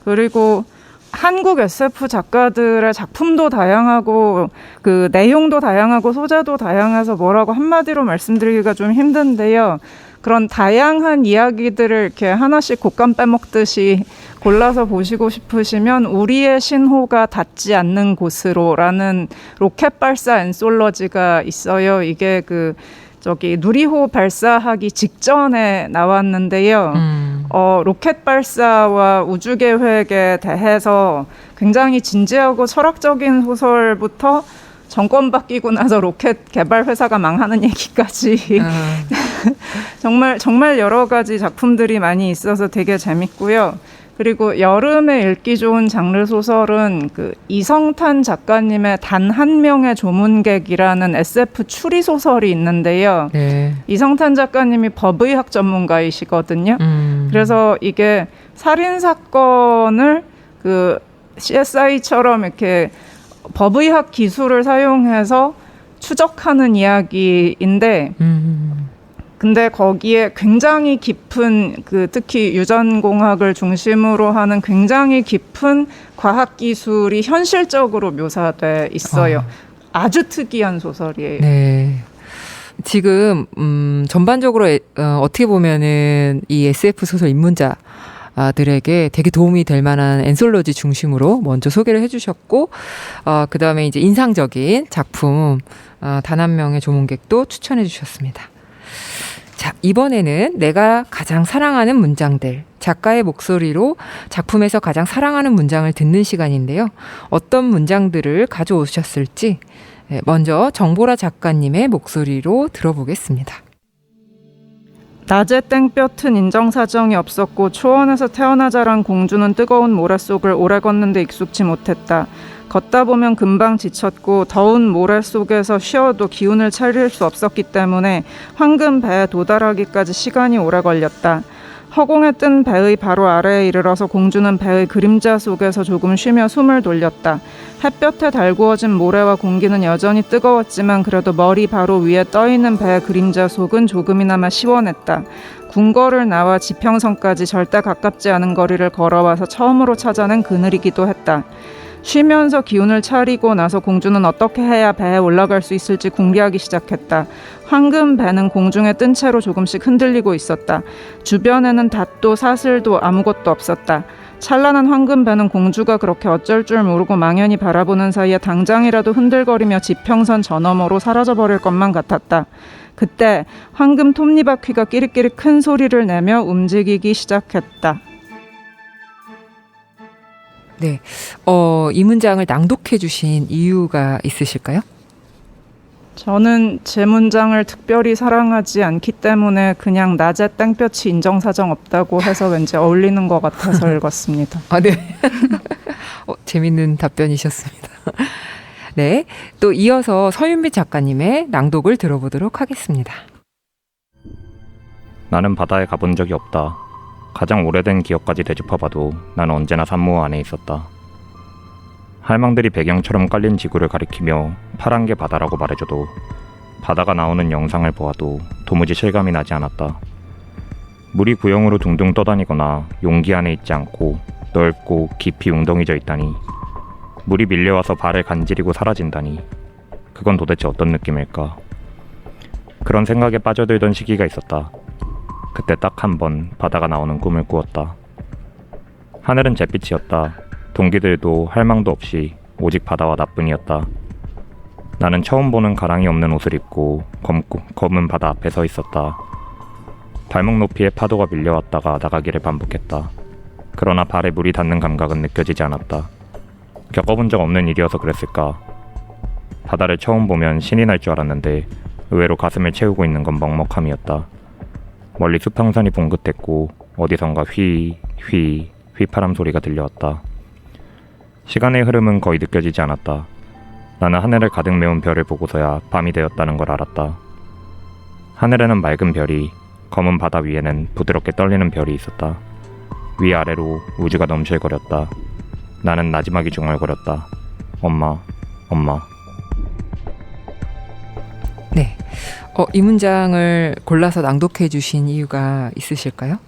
그리고 한국 SF 작가들의 작품도 다양하고 그 내용도 다양하고 소재도 다양해서 뭐라고 한마디로 말씀드리기가 좀 힘든데요. 그런 다양한 이야기들을 이렇게 하나씩 곶감 빼먹듯이 골라서 보시고 싶으시면 우리의 신호가 닿지 않는 곳으로라는 로켓 발사 앤솔러지가 있어요. 이게 그 누리호 발사하기 직전에 나왔는데요. 로켓 발사와 우주 계획에 대해서 굉장히 진지하고 철학적인 소설부터 정권 바뀌고 나서 로켓 개발 회사가 망하는 얘기까지 정말 여러 가지 작품들이 많이 있어서 되게 재밌고요. 그리고 여름에 읽기 좋은 장르 소설은 그 이성탄 작가님의 단 한 명의 조문객이라는 SF 추리 소설이 있는데요. 네. 이성탄 작가님이 법의학 전문가이시거든요. 그래서 이게 살인 사건을 그 CSI처럼 이렇게 법의학 기술을 사용해서 추적하는 이야기인데 근데 거기에 굉장히 깊은 그 특히 유전공학을 중심으로 하는 굉장히 깊은 과학 기술이 현실적으로 묘사돼 있어요. 아주 특이한 소설이에요. 네. 지금 전반적으로 어떻게 보면은 이 SF 소설 입문자들에게 되게 도움이 될 만한 앤솔로지 중심으로 먼저 소개를 해주셨고, 그 다음에 이제 인상적인 작품 단 한 명의 조문객도 추천해 주셨습니다. 자, 이번에는 내가 가장 사랑하는 문장들, 작가의 목소리로 작품에서 가장 사랑하는 문장을 듣는 시간인데요. 어떤 문장들을 가져오셨을지 먼저 정보라 작가님의 목소리로 들어보겠습니다. 낮에 땡볕은 인정사정이 없었고 초원에서 태어나 자란 공주는 뜨거운 모래 속을 오래 걷는데 익숙지 못했다. 걷다 보면 금방 지쳤고 더운 모래 속에서 쉬어도 기운을 차릴 수 없었기 때문에 황금 배에 도달하기까지 시간이 오래 걸렸다. 허공에 뜬 배의 바로 아래에 이르러서 공주는 배의 그림자 속에서 조금 쉬며 숨을 돌렸다. 햇볕에 달구어진 모래와 공기는 여전히 뜨거웠지만 그래도 머리 바로 위에 떠있는 배의 그림자 속은 조금이나마 시원했다. 궁궐을 나와 지평선까지 절대 가깝지 않은 거리를 걸어와서 처음으로 찾아낸 그늘이기도 했다. 쉬면서 기운을 차리고 나서 공주는 어떻게 해야 배에 올라갈 수 있을지 궁리하기 시작했다. 황금 배는 공중에 뜬 채로 조금씩 흔들리고 있었다. 주변에는 닷도 사슬도 아무것도 없었다. 찬란한 황금 배는 공주가 그렇게 어쩔 줄 모르고 망연히 바라보는 사이에 당장이라도 흔들거리며 지평선 저 너머로 사라져버릴 것만 같았다. 그때 황금 톱니바퀴가 끼리끼리 큰 소리를 내며 움직이기 시작했다. 네, 이 문장을 낭독해 주신 이유가 있으실까요? 저는 제 문장을 특별히 사랑하지 않기 때문에 그냥 낮에 땡볕이 인정사정 없다고 해서 왠지 어울리는 것 같아서 읽었습니다. 아, 네. 재밌는 답변이셨습니다. 네, 또 이어서 서윤빛 작가님의 낭독을 들어보도록 하겠습니다. 나는 바다에 가본 적이 없다. 가장 오래된 기억까지 되짚어봐도 나는 언제나 산모 안에 있었다. 할망들이 배경처럼 깔린 지구를 가리키며 파란 게 바다라고 말해줘도 바다가 나오는 영상을 보아도 도무지 실감이 나지 않았다. 물이 구형으로 둥둥 떠다니거나 용기 안에 있지 않고 넓고 깊이 웅덩이져 있다니, 물이 밀려와서 발을 간지리고 사라진다니, 그건 도대체 어떤 느낌일까? 그런 생각에 빠져들던 시기가 있었다. 그때 딱 한 번 바다가 나오는 꿈을 꾸었다. 하늘은 잿빛이었다. 동기들도 할망도 없이 오직 바다와 나뿐이었다. 나는 처음 보는 가랑이 없는 옷을 입고 검은 바다 앞에 서 있었다. 발목 높이의 파도가 밀려왔다가 나가기를 반복했다. 그러나 발에 물이 닿는 감각은 느껴지지 않았다. 겪어본 적 없는 일이어서 그랬을까? 바다를 처음 보면 신이 날 줄 알았는데 의외로 가슴을 채우고 있는 건 먹먹함이었다. 멀리 수평선이 봉긋했고 어디선가 휘파람 소리가 들려왔다. 시간의 흐름은 거의 느껴지지 않았다. 나는 하늘을 가득 메운 별을 보고서야 밤이 되었다는 걸 알았다. 하늘에는 맑은 별이, 검은 바다 위에는 부드럽게 떨리는 별이 있었다. 위아래로 우주가 넘실거렸다. 나는 나지막이 중얼거렸다. 엄마, 엄마. 네, 이 문장을 골라서 낭독해 주신 이유가 있으실까요?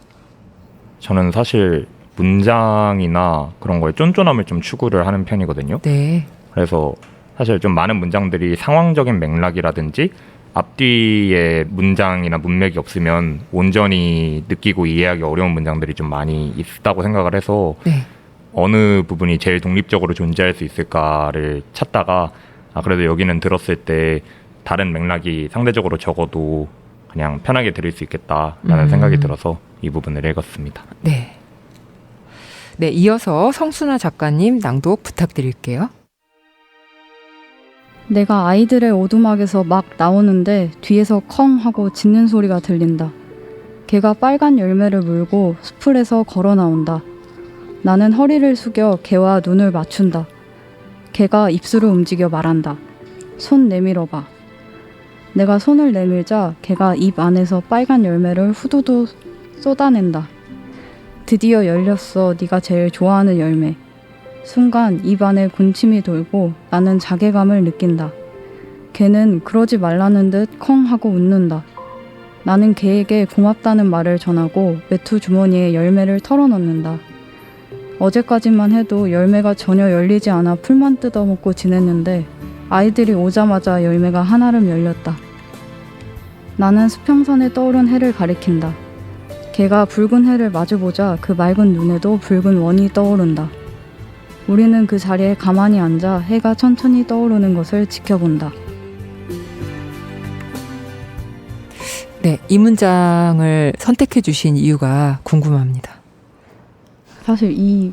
저는 사실 문장이나 그런 거에 쫀쫀함을 좀 추구를 하는 편이거든요. 네. 그래서 사실 좀 많은 문장들이 상황적인 맥락이라든지 앞뒤에 문장이나 문맥이 없으면 온전히 느끼고 이해하기 어려운 문장들이 좀 많이 있다고 생각을 해서 네. 어느 부분이 제일 독립적으로 존재할 수 있을까를 찾다가 그래도 여기는 들었을 때 다른 맥락이 상대적으로 적어도 그냥 편하게 들을 수 있겠다라는 생각이 들어서 이 부분을 읽었습니다. 네. 네, 이어서 성순아 작가님 낭독 부탁드릴게요. 내가 아이들의 오두막에서 막 나오는데 뒤에서 컹 하고 짖는 소리가 들린다. 개가 빨간 열매를 물고 수풀에서 걸어 나온다. 나는 허리를 숙여 개와 눈을 맞춘다. 개가 입술을 움직여 말한다. 손 내밀어봐. 내가 손을 내밀자 개가 입 안에서 빨간 열매를 후두두 쏟아낸다. 드디어 열렸어. 네가 제일 좋아하는 열매. 순간 입 안에 군침이 돌고 나는 자괴감을 느낀다. 개는 그러지 말라는 듯 컹 하고 웃는다. 나는 개에게 고맙다는 말을 전하고 외투 주머니에 열매를 털어넣는다. 어제까지만 해도 열매가 전혀 열리지 않아 풀만 뜯어먹고 지냈는데 아이들이 오자마자 열매가 한아름 열렸다. 나는 수평선에 떠오른 해를 가리킨다. 개가 붉은 해를 마주보자 그 맑은 눈에도 붉은 원이 떠오른다. 우리는 그 자리에 가만히 앉아 해가 천천히 떠오르는 것을 지켜본다. 네, 이 문장을 선택해 주신 이유가 궁금합니다. 사실 이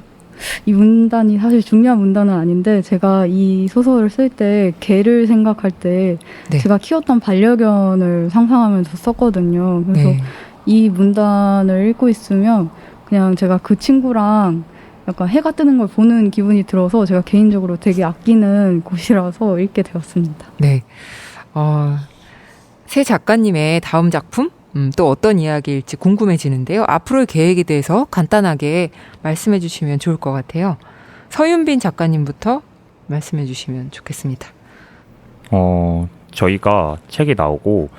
문단이 사실 중요한 문단은 아닌데 제가 이 소설을 쓸 때 개를 생각할 때 네. 제가 키웠던 반려견을 상상하면서 썼거든요. 그래서 네. 이 문단을 읽고 있으면 그냥 제가 그 친구랑 약간 해가 뜨는 걸 보는 기분이 들어서 제가 개인적으로 되게 아끼는 곳이라서 읽게 되었습니다. 네. 새 작가님의 다음 작품? 또 어떤 이야기일지 궁금해지는데요. 앞으로의 계획에 대해서 간단하게 말씀해 주시면 좋을 것 같아요. 서윤빈 작가님부터 말씀해 주시면 좋겠습니다. 저희가 책이 나오고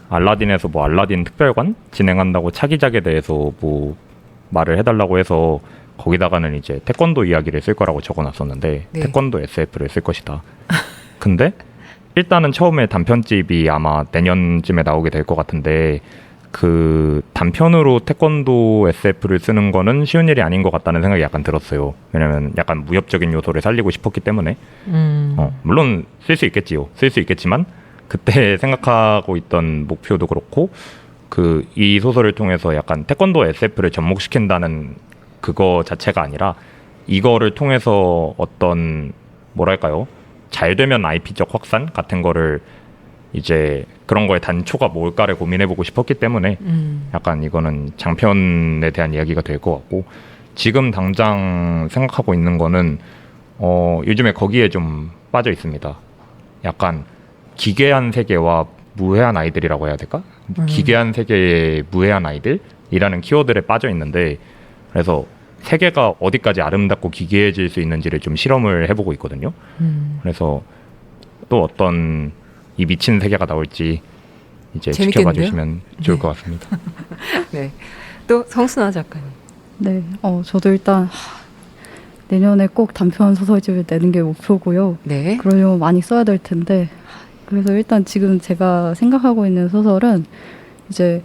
알라딘에서 뭐 알라딘 특별관 진행한다고 차기작에 대해서 뭐 말을 해달라고 해서 거기다가는 이제 태권도 이야기를 쓸 거라고 적어놨었는데 네. 태권도 SF를 쓸 것이다. 근데 일단은 처음에 단편집이 아마 내년쯤에 나오게 될 것 같은데 그 단편으로 태권도 SF를 쓰는 거는 쉬운 일이 아닌 것 같다는 생각이 약간 들었어요. 왜냐면 약간 무협적인 요소를 살리고 싶었기 때문에 물론 쓸 수 있겠지요. 쓸 수 있겠지만 그때 생각하고 있던 목표도 그렇고 그 이 소설을 통해서 약간 태권도 SF를 접목시킨다는 그거 자체가 아니라 이거를 통해서 어떤 뭐랄까요? 잘 되면 IP적 확산 같은 거를 이제 그런 거에 단초가 뭘까를 고민해보고 싶었기 때문에 약간 이거는 장편에 대한 이야기가 될 것 같고 지금 당장 생각하고 있는 거는 요즘에 거기에 좀 빠져 있습니다. 약간 기괴한 세계와 무해한 아이들이라고 해야 될까? 기괴한 세계의 무해한 아이들이라는 키워드에 빠져 있는데 그래서 세계가 어디까지 아름답고 기괴해질 수 있는지를 좀 실험을 해보고 있거든요. 그래서 또 어떤 이 미친 세계가 나올지 이제 지켜봐 재밌겠는데요? 주시면 좋을 네. 것 같습니다. 네. 또 성순아 작가님. 네, 저도 일단 내년에 꼭 단편 소설집을 내는 게 목표고요. 네. 그러려면 많이 써야 될 텐데 그래서 일단 지금 제가 생각하고 있는 소설은 이제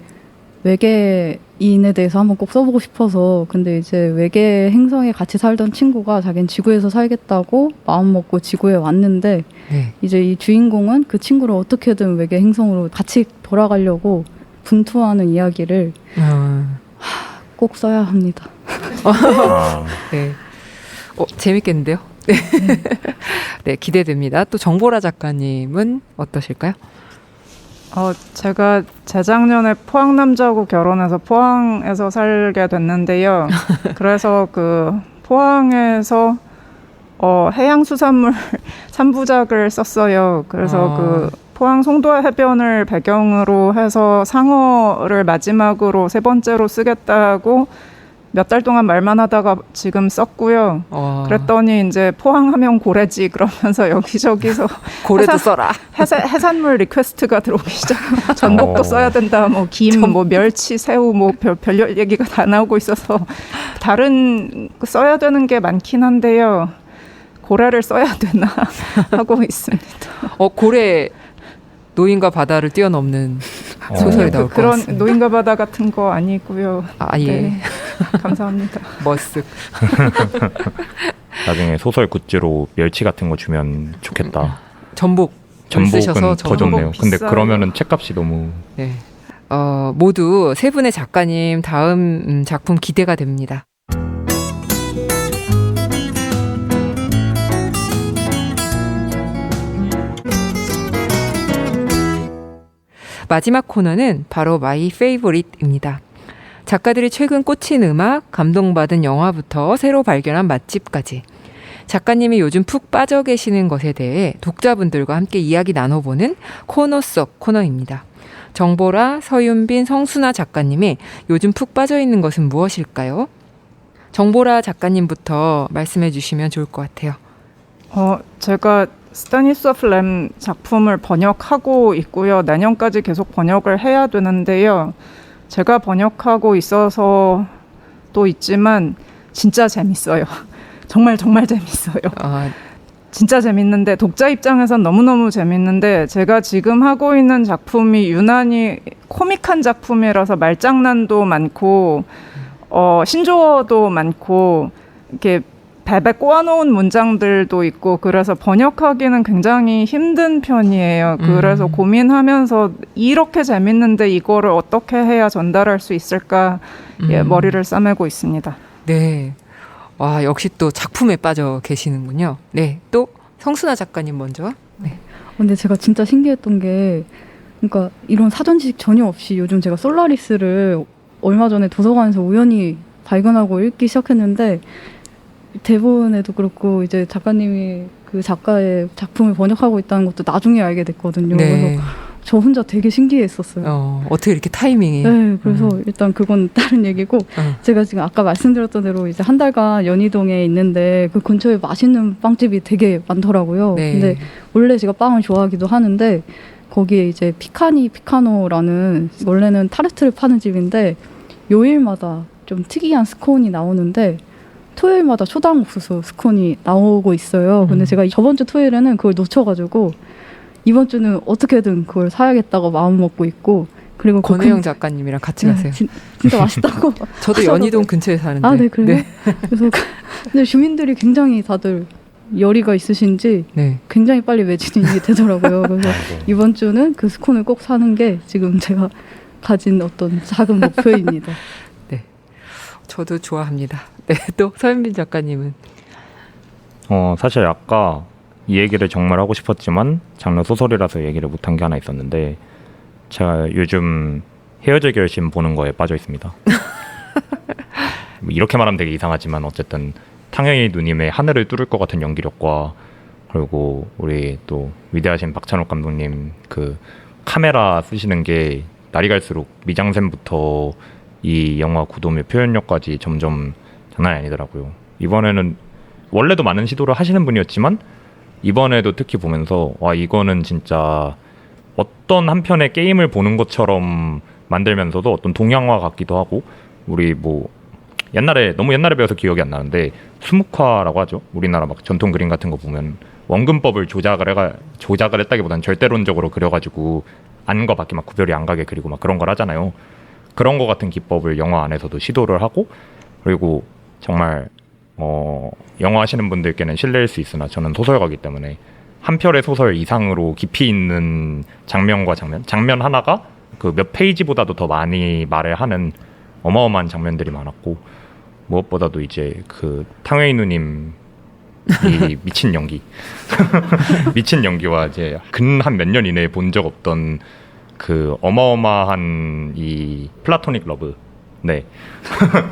외계인에 대해서 한번 꼭 써보고 싶어서 근데 이제 외계 행성에 같이 살던 친구가 자기는 지구에서 살겠다고 마음먹고 지구에 왔는데 네. 이제 이 주인공은 그 친구를 어떻게든 외계 행성으로 같이 돌아가려고 분투하는 이야기를 꼭 써야 합니다. 네. 재밌겠는데요? 네. 네, 기대됩니다. 또 정보라 작가님은 어떠실까요? 제가 재작년에 포항 남자하고 결혼해서 포항에서 살게 됐는데요. 그래서 그 포항에서 해양수산물 3부작을 썼어요. 그래서 그 포항 송도 해변을 배경으로 해서 상어를 마지막으로 세 번째로 쓰겠다고 몇 달 동안 말만 하다가 지금 썼고요. 그랬더니 이제 포항하면 고래지 그러면서 여기저기서 고래도 써라. 해산물 리퀘스트가 들어오기 시작. 전복도 써야 된다. 뭐 김, 뭐 멸치, 새우, 뭐 별 얘기가 다 나오고 있어서 다른 써야 되는 게 많긴 한데요. 고래를 써야 되나 하고 있습니다. 고래 노인과 바다를 뛰어넘는 소설이 나올 것 그런 같습니다. 노인과 바다 같은 거 아니고요. 예. 네, 감사합니다. 머쓱. 나중에 소설 굿즈로 멸치 같은 거 주면 좋겠다. 전복 전복은 더 좋네요. 근데 비싸요. 그러면은 책값이 너무 네. 모두 세 분의 작가님 다음 작품 기대가 됩니다. 마지막 코너는 바로 마이 페이보릿입니다. 작가들이 최근 꽂힌 음악, 감동받은 영화부터 새로 발견한 맛집까지 작가님이 요즘 푹 빠져 계시는 것에 대해 독자분들과 함께 이야기 나눠보는 코너 속 코너입니다. 정보라, 서윤빈, 성순아 작가님이 요즘 푹 빠져 있는 것은 무엇일까요? 정보라 작가님부터 말씀해 주시면 좋을 것 같아요. 제가 스타니스와프 램 작품을 번역하고 있고요. 내년까지 계속 번역을 해야 되는데요. 제가 번역하고 있어서 또 있지만 진짜 재밌어요. 정말 재밌어요. 진짜 재밌는데 독자 입장에선 너무너무 재밌는데 제가 지금 하고 있는 작품이 유난히 코믹한 작품이라서 말장난도 많고 신조어도 많고 이렇게 베베 꼬아놓은 문장들도 있고 그래서 번역하기는 굉장히 힘든 편이에요. 그래서 고민하면서 이렇게 재밌는데 이거를 어떻게 해야 전달할 수 있을까 머리를 싸매고 있습니다. 네. 와, 역시 또 작품에 빠져 계시는군요. 네. 또 성순아 작가님 먼저. 네. 근데 제가 진짜 신기했던 게 그러니까 이런 사전 지식 전혀 없이 요즘 제가 솔라리스를 얼마 전에 도서관에서 우연히 발견하고 읽기 시작했는데 대본에도 그렇고 이제 작가님이 그 작가의 작품을 번역하고 있다는 것도 나중에 알게 됐거든요. 네. 그래서 저 혼자 되게 신기했었어요. 어떻게 이렇게 타이밍이. 네, 그래서 일단 그건 다른 얘기고 제가 지금 아까 말씀드렸던 대로 이제 한 달간 연희동에 있는데 그 근처에 맛있는 빵집이 되게 많더라고요. 네. 근데 원래 제가 빵을 좋아하기도 하는데 거기에 이제 피카노라는 원래는 타르트를 파는 집인데 요일마다 좀 특이한 스콘이 나오는데 토요일마다 초당 옥수수 스콘이 나오고 있어요. 근데 제가 저번 주 토요일에는 그걸 놓쳐가지고 이번 주는 어떻게든 그걸 사야겠다고 마음 먹고 있고 그리고 권혜영 작가님이랑 같이 가세요. 진짜 맛있다고. 저도 연희동 근처에 사는데. 네, 그래요? 네. 그래서 근데 주민들이 굉장히 다들 열의가 있으신지 굉장히 빨리 매진이 되더라고요. 그래서 이번 주는 그 스콘을 꼭 사는 게 지금 제가 가진 어떤 작은 목표입니다. 네, 저도 좋아합니다. 네, 또 서윤빈 작가님은? 사실 아까 이 얘기를 정말 하고 싶었지만 장르 소설이라서 얘기를 못한 게 하나 있었는데 제가 요즘 헤어질 결심 보는 거에 빠져 있습니다. 이렇게 말하면 되게 이상하지만 어쨌든 탕영희 누님의 하늘을 뚫을 것 같은 연기력과 그리고 우리 또 위대하신 박찬욱 감독님 그 카메라 쓰시는 게 날이 갈수록 미장센부터 이 영화 구도며 표현력까지 점점 장난이 아니더라고요. 이번에는 원래도 많은 시도를 하시는 분이었지만 이번에도 특히 보면서 와 이거는 진짜 어떤 한편의 게임을 보는 것처럼 만들면서도 어떤 동양화 같기도 하고 우리 뭐 너무 옛날에 배워서 기억이 안 나는데 수묵화라고 하죠. 우리나라 막 전통 그림 같은 거 보면 원근법을 조작을 했다기보다는 절대론적으로 그려가지고 안과 밖에 막 구별이 안 가게 그리고 막 그런 걸 하잖아요. 그런 거 같은 기법을 영화 안에서도 시도를 하고 그리고 정말 영화 하시는 분들께는 실례일 수 있으나 저는 소설가이기 때문에 한 편의 소설 이상으로 깊이 있는 장면과 장면 하나가 그 몇 페이지보다도 더 많이 말을 하는 어마어마한 장면들이 많았고 무엇보다도 이제 그 탕웨이 누님 이 미친 연기 미친 연기와 이제 근 한 몇 년 이내에 본 적 없던 그 어마어마한 이 플라토닉 러브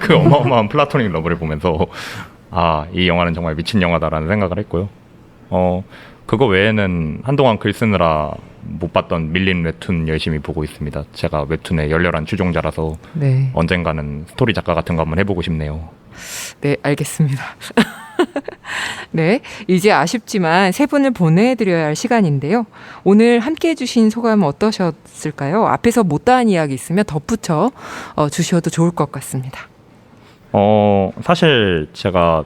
그 어마어마한 플라토닉 러브를 보면서 이 영화는 정말 미친 영화다라는 생각을 했고요. 그거 외에는 한동안 글 쓰느라 못 봤던 밀린 웹툰 열심히 보고 있습니다. 제가 웹툰의 열렬한 추종자라서 언젠가는 스토리 작가 같은 거 한번 해보고 싶네요. 네, 알겠습니다. 네, 이제 아쉽지만 세 분을 보내드려야 할 시간인데요. 오늘 함께해 주신 소감 어떠셨을까요? 앞에서 못다한 이야기 있으면 덧붙여 주셔도 좋을 것 같습니다. 사실 제가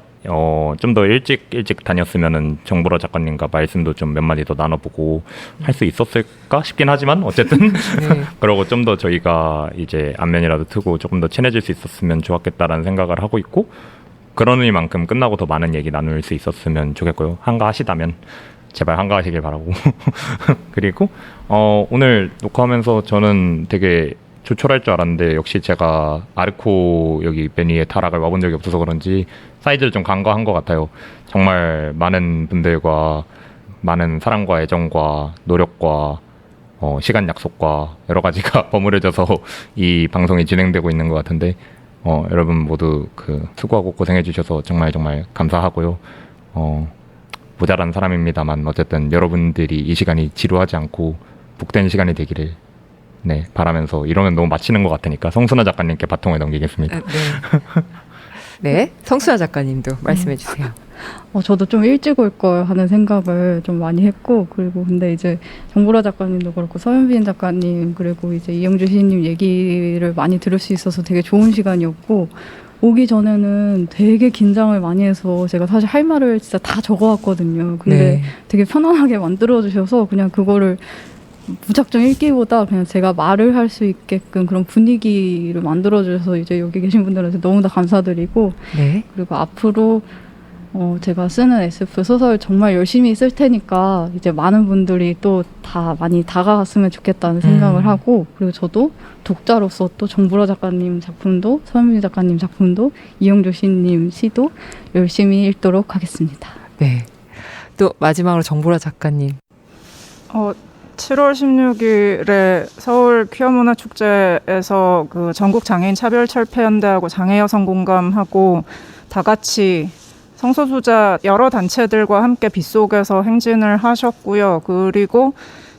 좀 더 일찍 다녔으면은 정보라 작가님과 말씀도 좀 몇 마디 더 나눠보고 할 수 있었을까 싶긴 하지만 어쨌든 네. 그러고 좀 더 저희가 이제 안면이라도 트고 조금 더 친해질 수 있었으면 좋았겠다라는 생각을 하고 있고, 그런 의미만큼 끝나고 더 많은 얘기 나눌 수 있었으면 좋겠고요. 한가하시다면 제발 한가하시길 바라고. 그리고 오늘 녹화하면서 저는 되게 조촐할 줄 알았는데 역시 제가 아르코 여기 베니에 타락을 와본 적이 없어서 그런지 사이즈를 좀 간과한 것 같아요. 정말 많은 분들과 많은 사랑과 애정과 노력과 시간 약속과 여러 가지가 버무려져서 이 방송이 진행되고 있는 것 같은데 여러분 모두 수고하고 고생해 주셔서 정말 정말 감사하고요. 모자란 사람입니다만 어쨌든 여러분들이 이 시간이 지루하지 않고 복된 시간이 되기를 바라면서, 이러면 너무 마치는 것 같으니까 성순아 작가님께 바통을 넘기겠습니다. 네. 네, 성순아 작가님도 말씀해 주세요. 저도 좀 일찍 올 걸 하는 생각을 좀 많이 했고, 그리고 근데 이제 정보라 작가님도 그렇고 서현빈 작가님 그리고 이제 이영주 시인님 얘기를 많이 들을 수 있어서 되게 좋은 시간이었고, 오기 전에는 되게 긴장을 많이 해서 제가 사실 할 말을 진짜 다 적어왔거든요. 근데 네. 되게 편안하게 만들어주셔서 그냥 그거를 무작정 읽기보다 그냥 제가 말을 할 수 있게끔 그런 분위기를 만들어주셔서 이제 여기 계신 분들한테 너무나 감사드리고, 네. 그리고 앞으로 제가 쓰는 SF 소설 정말 열심히 쓸 테니까 이제 많은 분들이 또 다 많이 다가갔으면 좋겠다는 생각을 하고, 그리고 저도 독자로서 또 정보라 작가님 작품도 서현민 작가님 작품도 이영조 시인님 시도 열심히 읽도록 하겠습니다. 네. 또 마지막으로 정보라 작가님. 7월 16일에 서울 퀴어문화축제에서 그 전국 장애인 차별철폐연대하고 장애여성 공감하고 다 같이 성소수자 여러 단체들과 함께 빗속에서 행진을 하셨고요. 그리고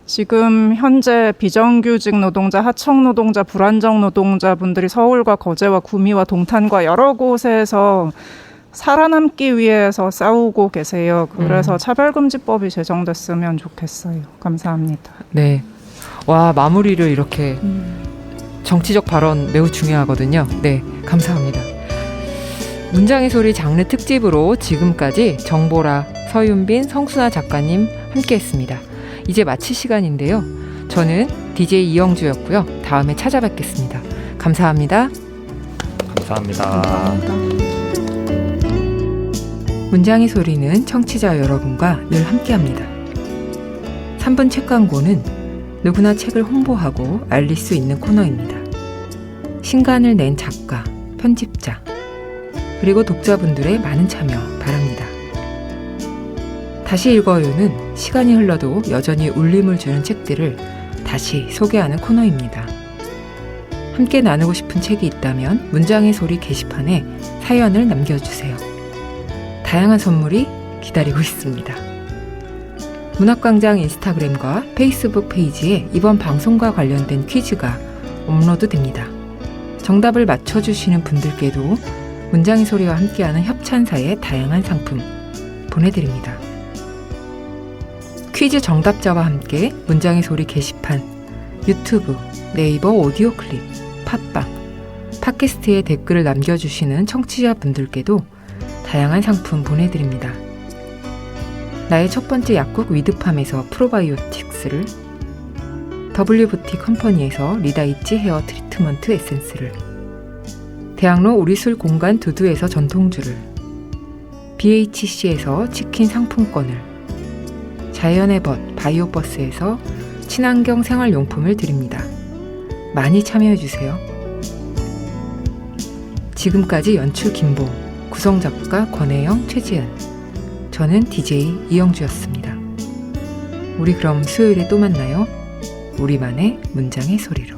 지금 현재 비정규직 노동자, 하청 노동자, 불안정 노동자분들이 서울과 거제와 구미와 동탄과 여러 곳에서 살아남기 위해서 싸우고 계세요. 그래서 차별금지법이 제정됐으면 좋겠어요. 감사합니다. 네. 와, 마무리를 이렇게 정치적 발언 매우 중요하거든요. 네, 감사합니다. 문장의 소리 장르 특집으로 지금까지 정보라, 서윤빈, 성순아 작가님 함께했습니다. 이제 마칠 시간인데요. 저는 DJ 이영주였고요. 다음에 찾아뵙겠습니다. 감사합니다. 감사합니다. 문장의 소리는 청취자 여러분과 늘 함께합니다. 3분 책 광고는 누구나 책을 홍보하고 알릴 수 있는 코너입니다. 신간을 낸 작가, 편집자, 그리고 독자분들의 많은 참여 바랍니다. 다시 읽어요는 시간이 흘러도 여전히 울림을 주는 책들을 다시 소개하는 코너입니다. 함께 나누고 싶은 책이 있다면 문장의 소리 게시판에 사연을 남겨주세요. 다양한 선물이 기다리고 있습니다. 문학광장 인스타그램과 페이스북 페이지에 이번 방송과 관련된 퀴즈가 업로드됩니다. 정답을 맞춰주시는 분들께도 문장의 소리와 함께하는 협찬사의 다양한 상품 보내드립니다. 퀴즈 정답자와 함께 문장의 소리 게시판, 유튜브, 네이버 오디오 클립, 팟빵, 팟캐스트에 댓글을 남겨주시는 청취자분들께도 다양한 상품 보내드립니다. 나의 첫 번째 약국 위드팜에서 프로바이오틱스를, W부티 컴퍼니에서 리다이치 헤어 트리트먼트 에센스를, 대학로 우리술 공간 두두에서 전통주를, BHC에서 치킨 상품권을, 자연의 벗 바이오버스에서 친환경 생활용품을 드립니다. 많이 참여해주세요. 지금까지 연출 김보, 구성작가 권혜영, 최지은, 저는 DJ 이영주였습니다. 우리 그럼 수요일에 또 만나요. 우리만의 문장의 소리로.